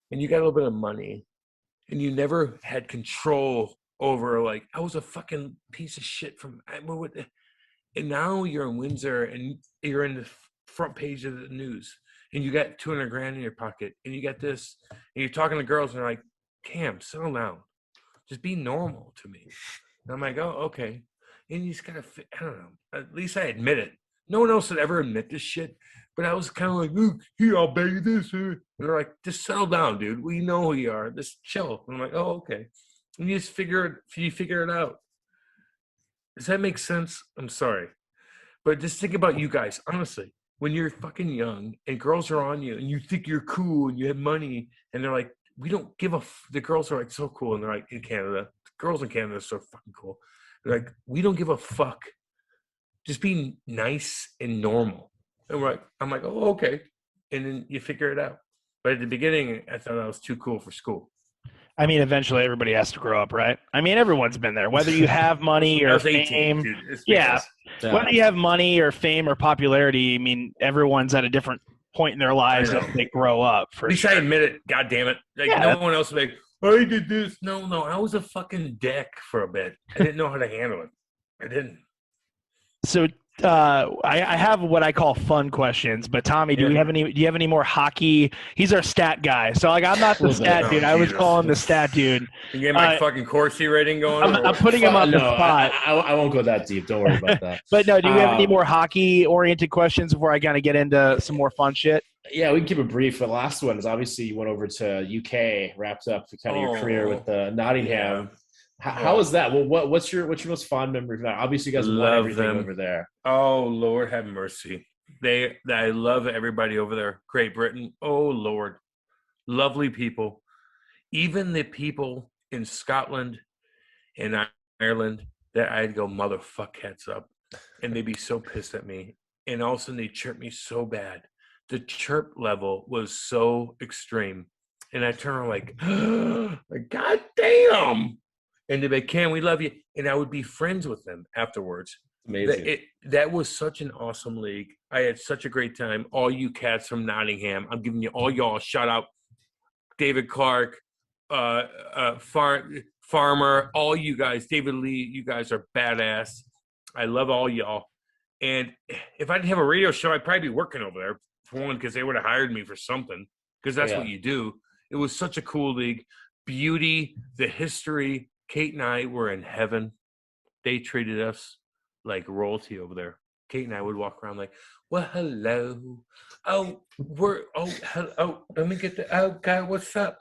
and you got a little bit of money, and you never had control over, like, I was a fucking piece of shit and now you're in Windsor, and you're in the front page of the news, and you got $200,000 in your pocket, and you got this, and you're talking to girls, and they're like, Cam, settle down. Just be normal to me. And I'm like, oh, okay. And you just gotta, I don't know. At least I admit it. No one else would ever admit this shit. But I was kind of like, ooh, here, I'll pay you this. And they're like, just settle down, dude. We know who you are. Just chill. And I'm like, oh, okay. And you just figure it out. Does that make sense? I'm sorry. But just think about you guys, honestly. When you're fucking young and girls are on you and you think you're cool and you have money and they're like, we don't give the girls are like so cool, and they're like in Canada. The girls in Canada are so fucking cool. They're like, we don't give a fuck. Just be nice and normal. And I'm like, oh, okay. And then you figure it out. But at the beginning, I thought I was too cool for school. I mean, eventually everybody has to grow up, right? I mean, everyone's been there. Whether you have money or 18, fame, dude, whether you have money or fame or popularity, I mean, everyone's at a different point in their lives as they grow up. At least I admit it. God damn it! Like no one else would be like, I did this. No, I was a fucking dick for a bit. I didn't know how to handle it. I didn't. So I have what I call fun questions, but Tommy, do you have any more hockey? He's our stat guy, so like I'm not the stat dude. I was calling the stat dude. You get my fucking Corsi rating going. I'm putting him on the spot. I won't go that deep. Don't worry about that. But no, do you have any more hockey-oriented questions before I kind of get into some more fun shit? Yeah, we can keep it brief. The last one is obviously you went over to UK, wrapped up kind of your career with Nottingham. Yeah. How was that? Well, what's your most fond memory from that? Obviously, you guys love everything over there. Oh Lord, have mercy. I love everybody over there. Great Britain. Oh Lord, lovely people. Even the people in Scotland and Ireland that I'd go motherfuck heads up, and they'd be so pissed at me, and all of a sudden they chirp me so bad. The chirp level was so extreme, and I turn around like God damn. And they'd be like, Cam, we love you. And I would be friends with them afterwards. Amazing. That was such an awesome league. I had such a great time. All you cats from Nottingham, I'm giving you all y'all a shout out. David Clark, Farmer, all you guys, David Lee, you guys are badass. I love all y'all. And if I didn't have a radio show, I'd probably be working over there, for one, because they would have hired me for something, because that's what you do. It was such a cool league. Beauty, the history. Kate and I were in heaven. They treated us like royalty over there. Kate and I would walk around like, well, hello. Hello. Let me get the, oh, God, what's up?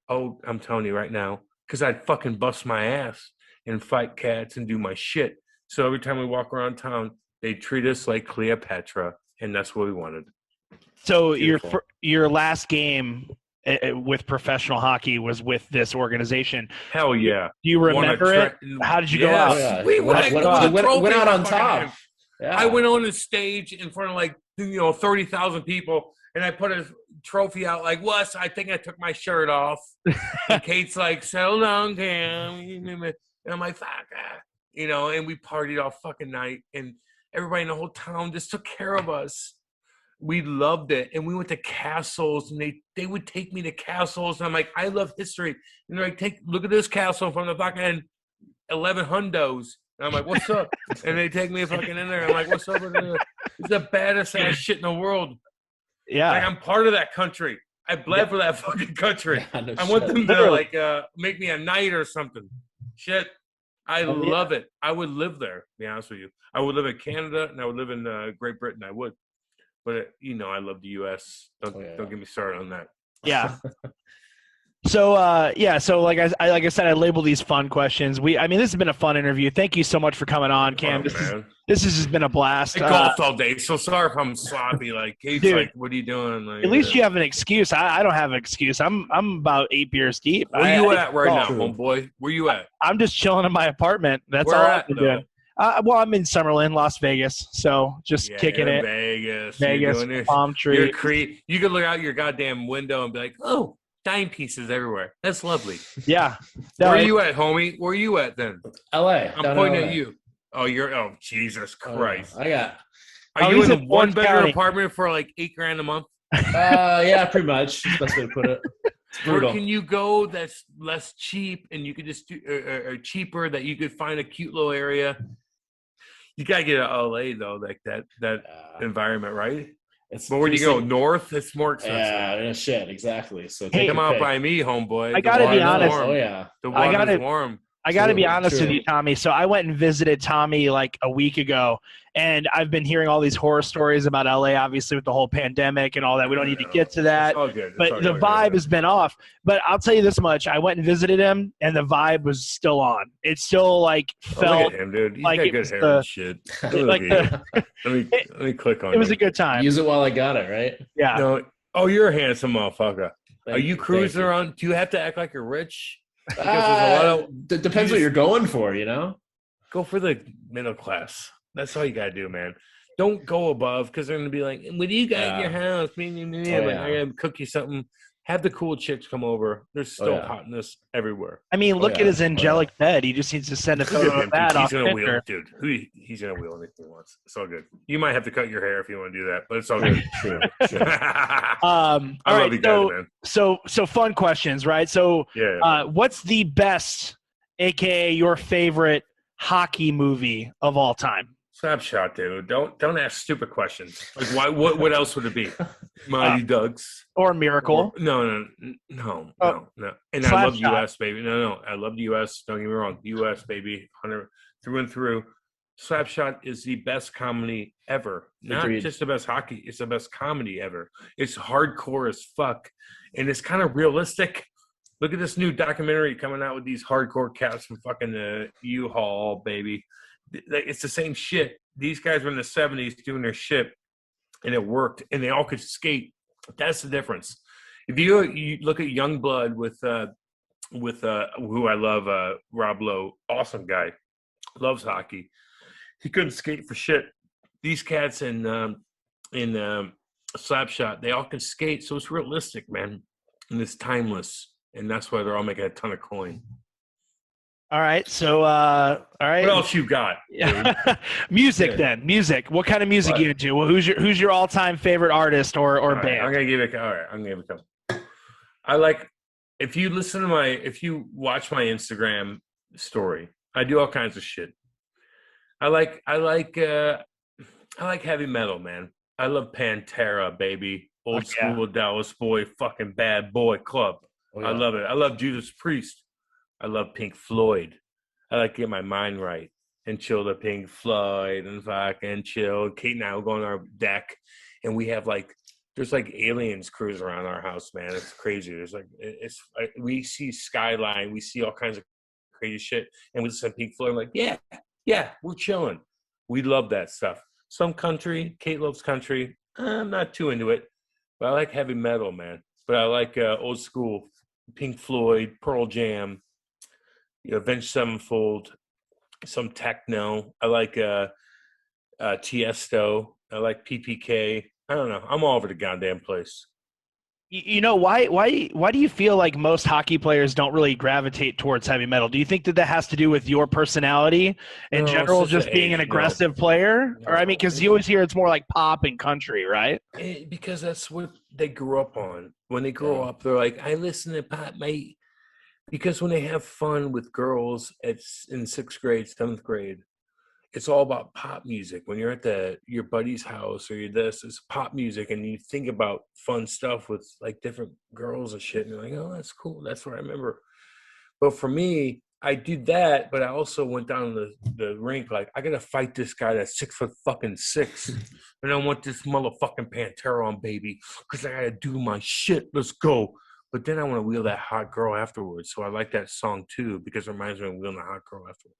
Oh, I'm telling you right now, because I'd fucking bust my ass and fight cats and do my shit. So every time we walk around town, they treat us like Cleopatra, and that's what we wanted. So Beautiful. your last game with professional hockey was with this organization. Hell yeah. Do you remember it? How did you go out? Yeah. We went out on top. Yeah. I went on the stage in front of 30,000 people, and I put a trophy out like, Wes, I think I took my shirt off. And Kate's like, settle down, Cam. And I'm like, fuck. And we partied all fucking night, and everybody in the whole town just took care of us. We loved it, and we went to castles, and they would take me to castles, and I'm like, I love history, and they're like, look at this castle from the fucking 11 hundos, and I'm like, what's up? And they take me fucking in there, I'm like, what's up? It's the baddest ass shit in the world. Yeah, like I'm part of that country. I bled for that fucking country. Yeah, no I want them to make me a knight or something. Shit, I love it. I would live there. To be honest with you, I would live in Canada, and I would live in Great Britain. I would. But, I love the U.S. Don't get me started on that. Yeah. So like I said, I labeled these fun questions. This has been a fun interview. Thank you so much for coming on, Cam. This has been a blast. I golfed all day, so sorry if I'm sloppy. Like, Kate's like, what are you doing? Like, at least you have an excuse. I don't have an excuse. I'm about 8 beers deep. Where you at right now, homeboy? Where you at? I'm just chilling in my apartment. That's all I've been doing. Well, I'm in Summerlin, Las Vegas, so just kicking it. Vegas, palm tree. You can look out your goddamn window and be like, oh, dime pieces everywhere. That's lovely. Yeah. Where are you at, homie? Where are you at then? L.A. I'm pointing at you. Oh, Jesus Christ. Are you in a one-bedroom apartment for like $8,000 a month? Yeah, pretty much. That's the best way to put it. Where can you go that's less cheap and you could just do or cheaper that you could find a cute little area? You gotta get to LA though, like that environment, right? But where do you go? North? It's more expensive. Yeah, shit, exactly. So come out by me, homeboy. I gotta be honest. Oh yeah, the water's warm. I got to be honest with you, Tommy. So I went and visited Tommy like a week ago, and I've been hearing all these horror stories about LA, obviously with the whole pandemic and all that. We don't need to get to that. It's all good. But the vibe has been off. But I'll tell you this much. I went and visited him, and the vibe was still on. It still felt look at him, dude. He's like got good hair and shit. Let me click on it. It was a good time. Use it while I got it, right? Yeah. No, you're a handsome motherfucker. Are you cruising around? Do you have to act like you're rich? Because there's a lot of depends what you're going for, Go for the middle class. That's all you gotta do, man. Don't go above because they're gonna be like, "What do you got in your house?" I gotta cook you something. Have the cool chicks come over. There's still hotness everywhere. Look at his angelic bed. He just needs to send a photo of that off Tinder. Dude. He's gonna wheel anything he wants. It's all good. You might have to cut your hair if you want to do that, but it's all good. True. I love you guys, man. So fun questions, right? So, what's the best, aka your favorite hockey movie of all time? Slap shot, dude. Don't ask stupid questions. Like why? What else would it be? Mighty Ducks. Or Miracle. No. And I Slap love shot. US, baby. No. I love the US. Don't get me wrong. US, baby. 100 through and through. Slapshot is the best comedy ever. Not Agreed. just the best hockey. It's the best comedy ever. It's hardcore as fuck. And it's kind of realistic. Look at this new documentary coming out with these hardcore cats from fucking U-Haul, baby. It's the same shit. These guys were in the 70s doing their shit, and it worked, and they all could skate. That's the difference. If you look at Youngblood with who I love, Rob Lowe, awesome guy, loves hockey. He couldn't skate for shit. These cats in Slapshot, they all can skate, so it's realistic, man, and it's timeless, and that's why they're all making a ton of coin. All right. So, all right. What else you got? Music Yeah. then. Music. What kind of music What? you into? Well, who's your all-time favorite artist or All right, band? I'm gonna give it a couple. I like if you watch my Instagram story, I do all kinds of shit. I like heavy metal, man. I love Pantera, baby. Old Fuck yeah. school Dallas boy, fucking bad boy club. Oh, I love it. I love Judas Priest. I love Pink Floyd. I like to get my mind right and chill to Pink Floyd and fucking chill. Kate and I will go on our deck, and we have there's aliens cruising around our house, man. It's crazy. There's we see skyline, we see all kinds of crazy shit, and we listen to Pink Floyd. I'm like, yeah, we're chilling. We love that stuff. Some country, Kate loves country. I'm not too into it, but I like heavy metal, man. But I like old school Pink Floyd, Pearl Jam, Avenged Sevenfold, some techno. I like Tiesto. I like PPK. I don't know. I'm all over the goddamn place. Why do you feel like most hockey players don't really gravitate towards heavy metal? Do you think that has to do with your personality in No, general, it's just just being age. an aggressive player? No. Or I mean, because you always hear it's more like pop and country, right? Because that's what they grew up on. When they grow up, they're like, I listen to pop, mate. Because when they have fun with girls, it's in 6th grade, 7th grade, it's all about pop music. When you're at your buddy's house or it's pop music, and you think about fun stuff with different girls and shit, and you're like, oh, that's cool. That's what I remember. But for me, I did that, but I also went down the rink I gotta fight this guy that's 6'6", and I want this motherfucking Pantera on, baby, because I gotta do my shit. Let's go. But then I want to wheel that hot girl afterwards. So I like that song too, because it reminds me of wheeling a hot girl afterwards.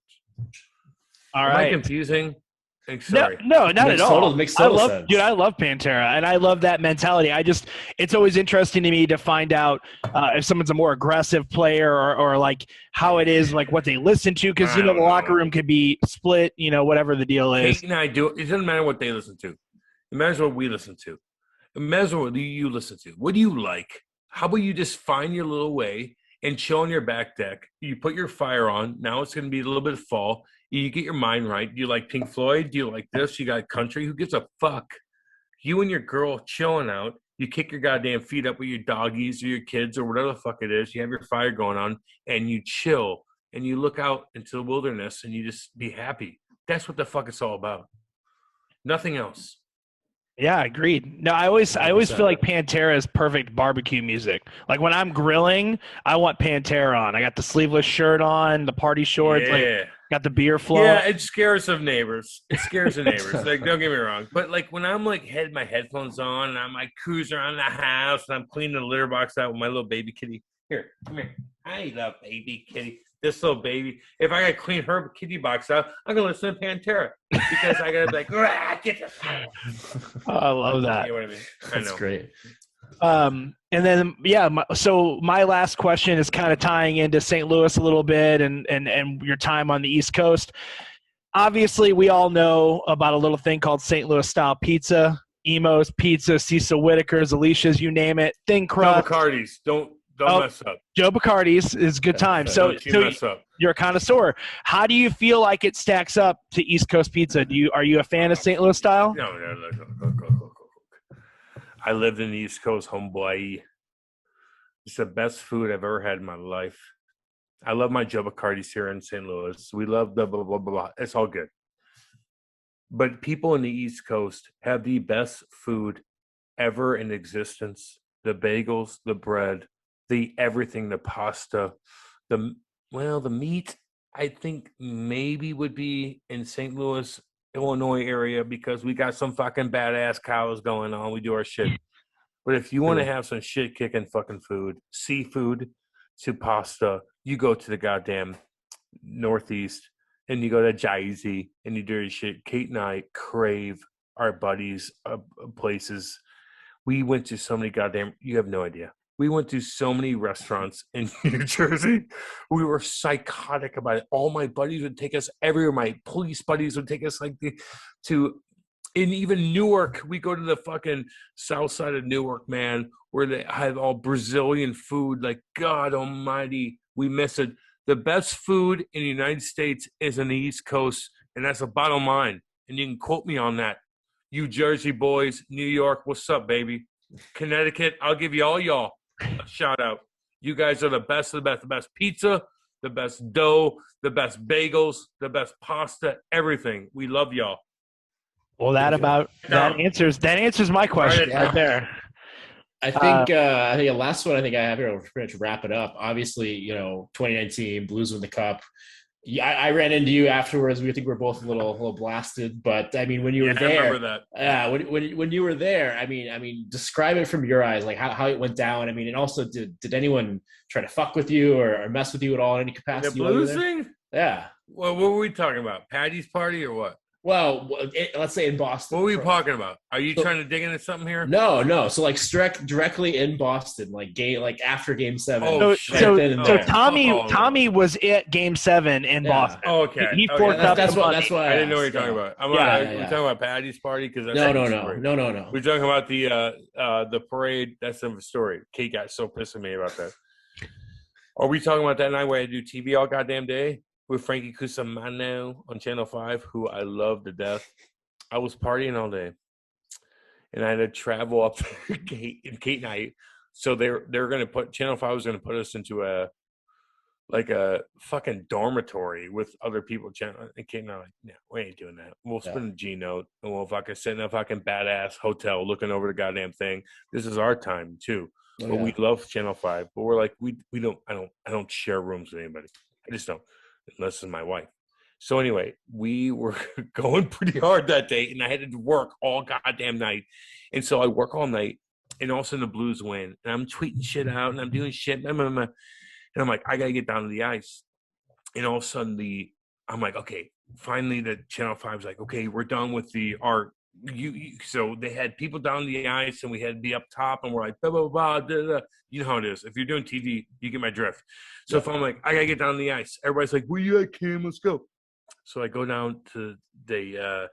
All Am right. I confusing? Sorry. No, not at all. Makes total sense. Dude, I love Pantera, and I love that mentality. It's always interesting to me to find out if someone's a more aggressive player or how it is, what they listen to, because the locker room could be split, whatever the deal is. Kate and I do. It doesn't matter what they listen to. It matters what we listen to. It matters what you listen to. What do you like? How about you just find your little way and chill on your back deck? You put your fire on. Now it's going to be a little bit of fall. You get your mind right. Do you like Pink Floyd? Do you like this? You got country? Who gives a fuck? You and your girl chilling out. You kick your goddamn feet up with your doggies or your kids or whatever the fuck it is. You have your fire going on, and you chill, and you look out into the wilderness, and you just be happy. That's what the fuck it's all about. Nothing else. Yeah, agreed. No, I always feel like Pantera is perfect barbecue music. Like when I'm grilling, I want Pantera on. I got the sleeveless shirt on, the party shorts, got the beer flowing. Yeah, it scares the neighbors. It scares the neighbors. Don't get me wrong. But when I'm had my headphones on and I'm cruising around the house and I'm cleaning the litter box out with my little baby kitty. Here, come here. I love baby kitty. This little baby. If I gotta clean her kitty box out, I'm gonna listen to Pantera because I gotta be get this out. Oh, I love that. You know what I mean? That's great. And then so my last question is kind of tying into St. Louis a little bit and your time on the East Coast. Obviously, we all know about a little thing called St. Louis style pizza, Emo's Pizza, Cecil Whitaker's, Alicia's, you name it, thin crust. No Bacardis. Don't mess up. Joe Bacardi's is a good time. So mess up. You're a connoisseur. How do you feel like it stacks up to East Coast pizza? Are you a fan of St. Louis style? No. Go. I lived in the East Coast, homeboy. It's the best food I've ever had in my life. I love my Joe Bacardi's here in St. Louis. We love the blah, blah, blah, blah. It's all good. but people in the East Coast have the best food ever in existence. The bagels, the bread, the everything, the pasta, the the meat. I think maybe would be in St. Louis, Illinois area because we got some fucking badass cows going on. We do our shit. But if you want to have some shit kicking fucking food, seafood to pasta, you go to the goddamn Northeast and you go to Jayzy and you do your shit. Kate and I crave our buddies' places. We went to so many goddamn, you have no idea. We went to so many restaurants in New Jersey. We were psychotic about it. All my buddies would take us everywhere. My police buddies would take us in even Newark. We go to the fucking south side of Newark, man, where they have all Brazilian food. Like, God almighty, we miss it. The best food in the United States is on the East Coast, and that's a bottom line. And you can quote me on that. You Jersey boys, New York, what's up, baby? Connecticut, I'll give you all y'all a shout out. You guys are the best of the best. The best pizza, the best dough, the best bagels, the best pasta, everything. We love y'all. Well, that answers my question right there. I think the last one I have here, we're pretty much wrap it up. Obviously, 2019 Blues win the cup. I ran into you afterwards. We think we're both a little blasted, but I mean, when you were there, I remember that. When you were there, I mean, describe it from your eyes, like how it went down. I mean, and also, did anyone try to fuck with you or mess with you at all in any capacity? The Blues thing? Yeah. Well, what were we talking about? Patty's party or what? Well, let's say in Boston. What were you talking about? Are you trying to dig into something here? No. So directly in Boston, after Game 7. So Tommy was at Game 7 in Boston. Oh, okay. He forked up. That's why I didn't know what you're talking about. We're talking about Patty's party because no. We're talking about the parade. That's the story. Kate got so pissed at me about that. Are we talking about that night where I do TV all goddamn day? With Frankie Cusimano on Channel 5, who I love to death. I was partying all day. And I had to travel up to Kate and I. So they're going to put – Channel 5 was going to put us into a fucking dormitory with other people. And Kate and I are like, no, we ain't doing that. We'll spend a G-note and we'll fucking sit in a fucking badass hotel looking over the goddamn thing. This is our time too. But we love Channel 5. But we're like, we don't – I don't share rooms with anybody. I just don't. Unless it's my wife. So anyway, we were going pretty hard that day, and I had to work all goddamn night. And so I work all night, and all of a sudden the Blues win. And I'm tweeting shit out, and I'm doing shit. And I'm like, I got to get down to the ice. And all of a sudden I'm like, okay, finally the Channel 5's like, okay, we're done with the art. So they had people down the ice, and we had to be up top, and we're like, blah, blah, blah, blah, blah. You know how it is. If you're doing TV, you get my drift. So if I'm like, I got to get down the ice, everybody's like, where you at, Cam? Let's go. So I go down to the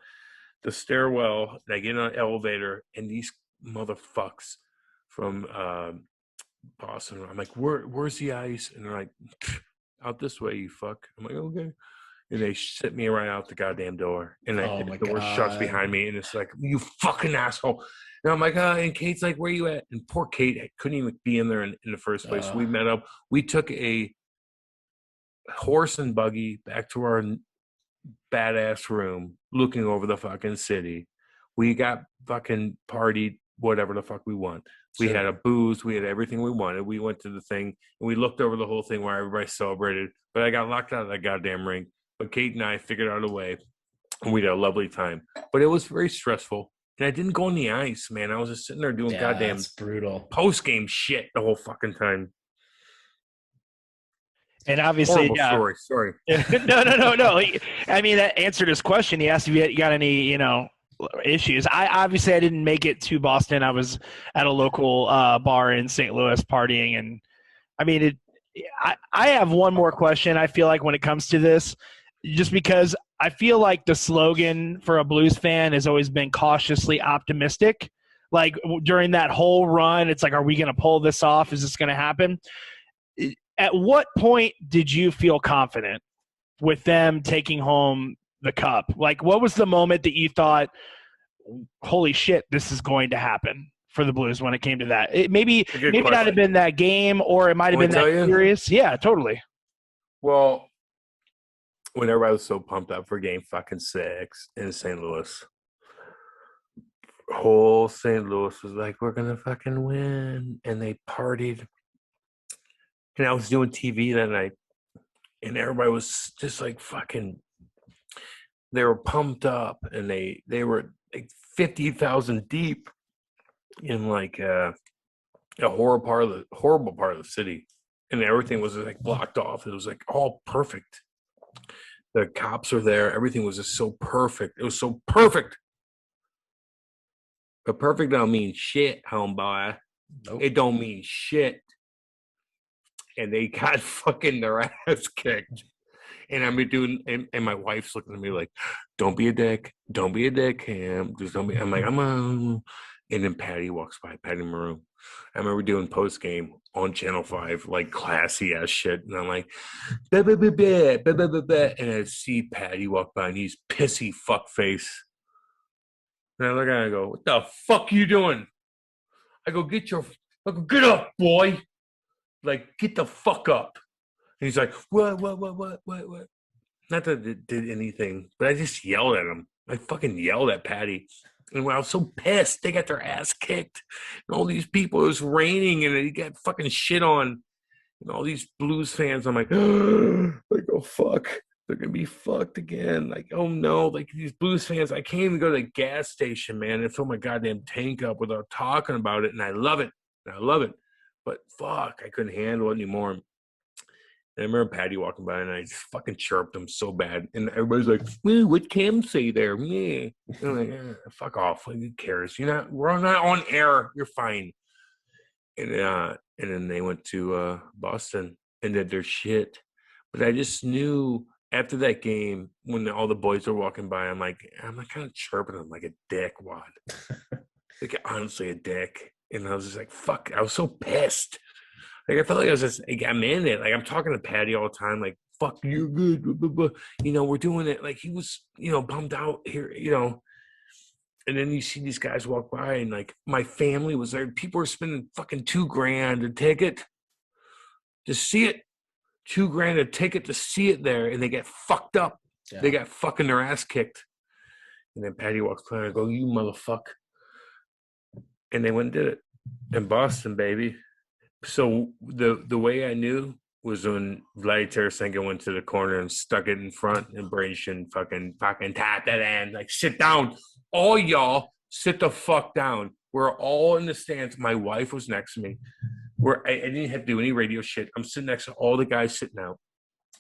stairwell, and I get on an elevator, and these motherfucks from Boston, I'm like, where's the ice? And they're like, out this way, you fuck. I'm like, okay. And they sit me right out the goddamn door. And the door shuts behind me. And it's like, you fucking asshole. And I'm like, and Kate's like, where you at? And poor Kate couldn't even be in there in the first place. We met up. We took a horse and buggy back to our badass room looking over the fucking city. We got fucking partied whatever the fuck we want. We had a booze. We had everything we wanted. We went to the thing. And we looked over the whole thing where everybody celebrated. But I got locked out of that goddamn ring. But Kate and I figured out a way, and we had a lovely time. But it was very stressful. And I didn't go on the ice, man. I was just sitting there doing goddamn brutal post-game shit the whole fucking time. And obviously, horrible story. Sorry. No. I mean, that answered his question. He asked if you got any, issues. I didn't make it to Boston. I was at a local bar in St. Louis partying. And I mean, I have one more question. I feel like when it comes to this, just because I feel like the slogan for a Blues fan has always been cautiously optimistic. Like during that whole run, it's like, are we going to pull this off? Is this going to happen? At what point did you feel confident with them taking home the cup? Like, what was the moment that you thought, holy shit, this is going to happen for the Blues when it came to that? Maybe not have been that game, or it might have been that series. Yeah, totally. Well, when everybody was so pumped up for game fucking 6 in St. Louis. Whole St. Louis was like, we're gonna fucking win, and they partied. And I was doing TV that night, and everybody was just like fucking. They were pumped up, and they were like 50,000 deep in like a horrible part of the city, and everything was like blocked off. It was like all perfect. The cops are there. Everything was just so perfect. It was so perfect. But perfect don't mean shit, homeboy. Nope. It don't mean shit. And they got fucking their ass kicked. And I'm doing, and my wife's looking at me like, "Don't be a dick. Don't be a dick, Cam. Just don't be." I'm like, "I'm on." And then Patty walks by, Patty Maroon. I remember doing post game on Channel 5, like classy ass shit. And I'm like, bah, bah, bah, bah, bah, bah, bah, bah. And I see Patty walk by, and he's pissy fuck face. And I look at him and I go, "What the fuck you doing?" I go, get up, boy. Like, get the fuck up. And he's like, what? Not that it did anything, but I just yelled at him. I fucking yelled at Patty. And when I was so pissed, they got their ass kicked. And all these people, it was raining, and they got fucking shit on. And all these Blues fans, I'm like, oh, fuck. They're going to be fucked again. Like, oh, no. Like, these Blues fans, I can't even go to the gas station, man, and fill my goddamn tank up without talking about it. And I love it. But fuck, I couldn't handle it anymore. And I remember Patty walking by, and I just fucking chirped him so bad. And everybody's like, "What Cam say there?" Yeah. And I'm like, fuck off. Like, who cares? We're not on air. You're fine. And then they went to Boston and did their shit. But I just knew after that game, when all the boys were walking by, I'm like kind of chirping them like a dickwad. Like, honestly, a dick. And I was just like, fuck. I was so pissed. Like, I felt like I was just, like, I'm in it. Like, I'm talking to Patty all the time, like, fuck, you're good. Blah, blah, blah. We're doing it. Like, he was, bummed out here, And then you see these guys walk by, and, like, my family was there. People were spending fucking $2,000 a ticket to see it. $2,000 a ticket to see it there, and they get fucked up. Yeah. They got fucking their ass kicked. And then Patty walks by, and I go, "You motherfucker." And they went and did it in Boston, baby. So the way I knew was when Vladdy Tarasenko went to the corner and stuck it in front, and Brayden fucking tapped that in. Like, sit down. All y'all, sit the fuck down. We're all in the stands. My wife was next to me. I didn't have to do any radio shit. I'm sitting next to all the guys sitting out.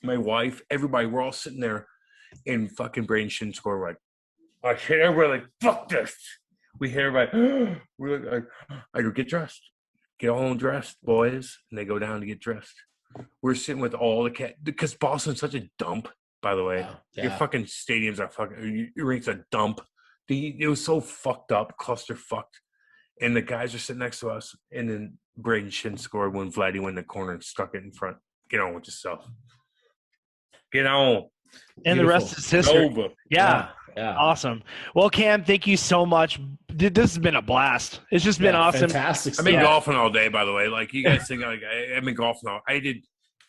My wife, everybody, we're all sitting there, and fucking Brayden score. Like, I hit everybody like, fuck this. We hear everybody, we're like, I go, get dressed. Get all dressed, boys. And they go down to get dressed. We're sitting with all the cat, because Boston's such a dump, by the way. Yeah. Your fucking stadiums are fucking, your rink's a dump. It was so fucked up, cluster fucked. And the guys are sitting next to us, and then Brayden scored when Vladdy went in the corner and stuck it in front. Get on with yourself. Get on. And Beautiful. The rest is history. Over. Yeah. Awesome. Well, Cam, thank you so much. This has been a blast. It's just been awesome. Fantastic. I've been golfing all day, by the way. Like, you guys think, like, I've been golfing all. I did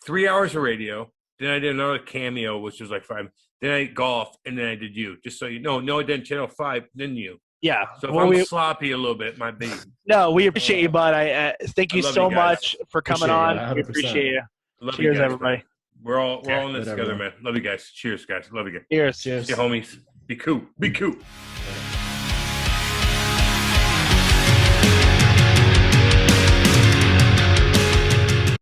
3 hours of radio. Then I did another cameo, which was like 5. Then I golfed, and then I did you. Just so you know. No, I did Channel 5, then you. Yeah. So if I'm sloppy a little bit, my baby. No, we appreciate you, bud. I thank you so much for coming on. We appreciate you. Love Cheers, you guys, everybody. man. We're all in this together, man. Love you guys. Cheers, guys. Love you guys. Cheers. See you, homies. Be cool.